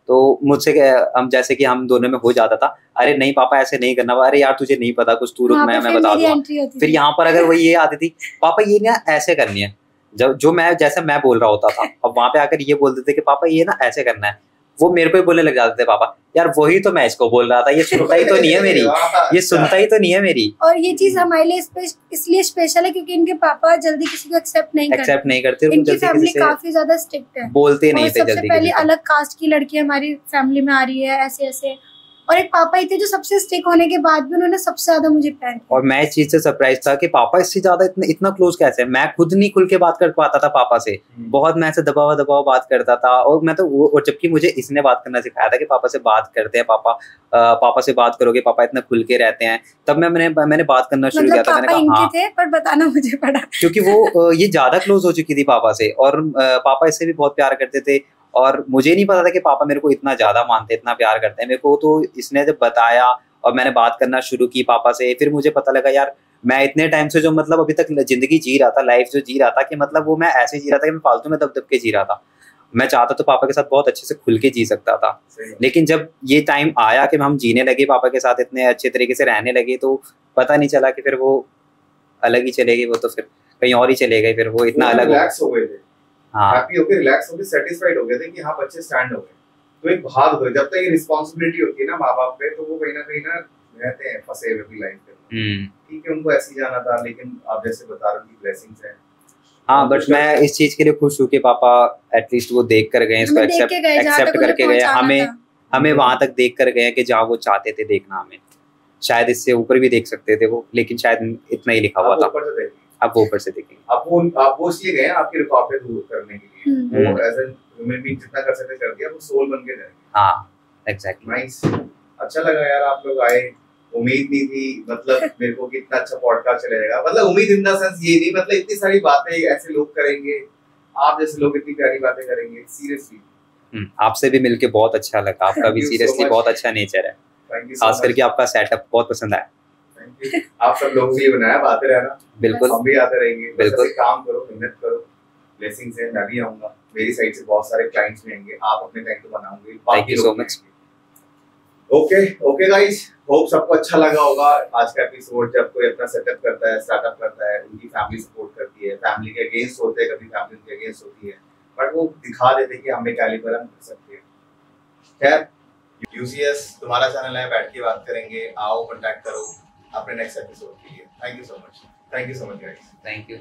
तो मुझसे हम जैसे कि हम दोनों में हो जाता था, अरे नहीं पापा ऐसे नहीं करना, अरे यार तुझे नहीं पता कुछ, तू रुक मैं बता दूंगा। फिर यहाँ पर अगर वो ये आती थी पापा ये ना ऐसे करनी है, जो मैं जैसे मैं बोल रहा होता था, अब वहां पे आकर ये बोल देते कि पापा ये ना ऐसे करना है, वो मेरे को ही बोलने लग जाते थे पापा यार वही तो मैं इसको बोल रहा था, ये सुनता ही तो नहीं है मेरी, ये सुनता ही तो नहीं है मेरी। और ये चीज हमारे लिए इसलिए स्पेशल है क्योंकि इनके पापा जल्दी किसी को एक्सेप्ट नहीं करते। इनकी फैमिली काफी ज्यादा स्ट्रिक्ट है, बोलते नहीं थे जल्दी। सबसे पहले अलग कास्ट की लड़की हमारी फैमिली में आ रही है ऐसे ऐसे, और एक पापा ही थे जो सबसे स्टिक होने के बाद भी उन्होंने सबसे ज्यादा मुझे प्यार किया। और मैं इस चीज से सरप्राइज था कि पापा इससे ज्यादा इतना क्लोज कैसे है। मैं खुद नहीं खुल के बात कर पाता था पापा से, बहुत मैं ऐसे दबाव बात करता था, और मैं तो और जबकि मुझे इसने बात करना सिखाया था कि पापा से बात करते हैं, पापा से बात करोगे, पापा इतना खुल के रहते हैं, तब मैंने बात करना शुरू किया था। मैंने कहा हाँ थे, पर बताना मुझे पड़ा क्योंकि वो ये ज्यादा क्लोज हो चुकी थी पापा से, और पापा इससे भी बहुत प्यार करते थे, और मुझे नहीं पता था कि पापा मेरे को इतना ज्यादा मानते, इतना प्यार करते हैं मेरे को। तो इसने जब बताया और मैंने बात करना शुरू की पापा से, फिर मुझे पता लगा यार मैं इतने टाइम से जो मतलब अभी तक जिंदगी जी रहा था, लाइफ जो जी रहा था, कि मतलब वो मैं ऐसे जी रहा था कि मैं फालतू में दब के जी रहा था। मैं चाहता तो पापा के साथ बहुत अच्छे से खुल के जी सकता था, लेकिन जब ये टाइम आया कि हम जीने लगे पापा के साथ, इतने अच्छे तरीके से रहने लगे, तो पता नहीं चला कि फिर वो अलग ही चले गए, वो तो फिर कहीं और ही चले गए, फिर वो इतना अलग हो गए थे, हैप्पी हो गए, रिलैक्स हो गए, सेटिस्फाइड हो गए थे कि हाँ बच्चे स्टैंड हो गए। तो एक भाग हो, जब तक ये रिस्पांसिबिलिटी होती है ना माँ बाप पे, तो वो कहीं ना रहते हैं फंसे हुए अपनी लाइफ में। ठीक है, उनको ऐसे जाना था, लेकिन आप जैसे बता रहे हो कि ब्लेसिंग्स हैं। हाँ, बट मैं इस चीज के लिए खुश हूँ कि पापा एटलीस्ट वो देख कर गए, इसको एक्सेप्ट करके गए, हमें वहां तक देख कर गए कि जहाँ वो चाहते थे देखना हमें। शायद इससे ऊपर भी देख सकते थे वो, लेकिन शायद इतना ही लिखा हुआ था। आप वो ऊपर से देखेंगे। आप वो इसलिए गए आपकी रुकावटें दूर करने के लिए, वो एज एन ह्यूमन बीइंग जितना कर सकते कर दिया, वो सोल बन के रह गए। हाँ एग्जैक्टली। नाइस, अच्छा लगा यार आप लोग आए, उम्मीद नहीं थी मतलब मेरे को कि इतना अच्छा पॉडकास्ट चलेगा, मतलब उम्मीद इन द सेंस ये नहीं मतलब इतनी सारी बातें ऐसे लोग करेंगे, आप जैसे लोग इतनी प्यारी बातें करेंगे, सीरियसली। आपसे भी मिलके बहुत अच्छा लगा, आपका भी सीरियसली बहुत अच्छा नेचर है, खास करके आपका सेटअप बहुत पसंद आया। थैंक यू, आप सब लोगों के लिए बनाया, आते रहना, बिल्कुल हम भी आते रहेंगे, बिल्कुल काम करो, मेहनत करो, ब्लेसिंग्स है, मैं भी आऊंगा, मेरी साइड से बहुत सारे क्लाइंट्स भी आएंगे, आप अपने टाइम तो बनाओगे। Thank you so much. Okay guys, hope सबको अच्छा लगा होगा आज का एपिसोड। जब कोई अपना सेटअप करता है, स्टार्टअप करता है, उनकी फैमिली सपोर्ट करती है, फैमिली के अगेंस्ट होते हैं, कभी फैमिली उनके अगेंस्ट होती है, बट वो दिखा देते हैं कि हमें कैलिबर हम कर सकते हैं। खैर, यूसीएस तुम्हारा चैनल है, बैठ के बात करेंगे, आओ कांटेक्ट करो अपने नेक्स्ट एपिसोड के लिए। Thank you so much guys. Thank you.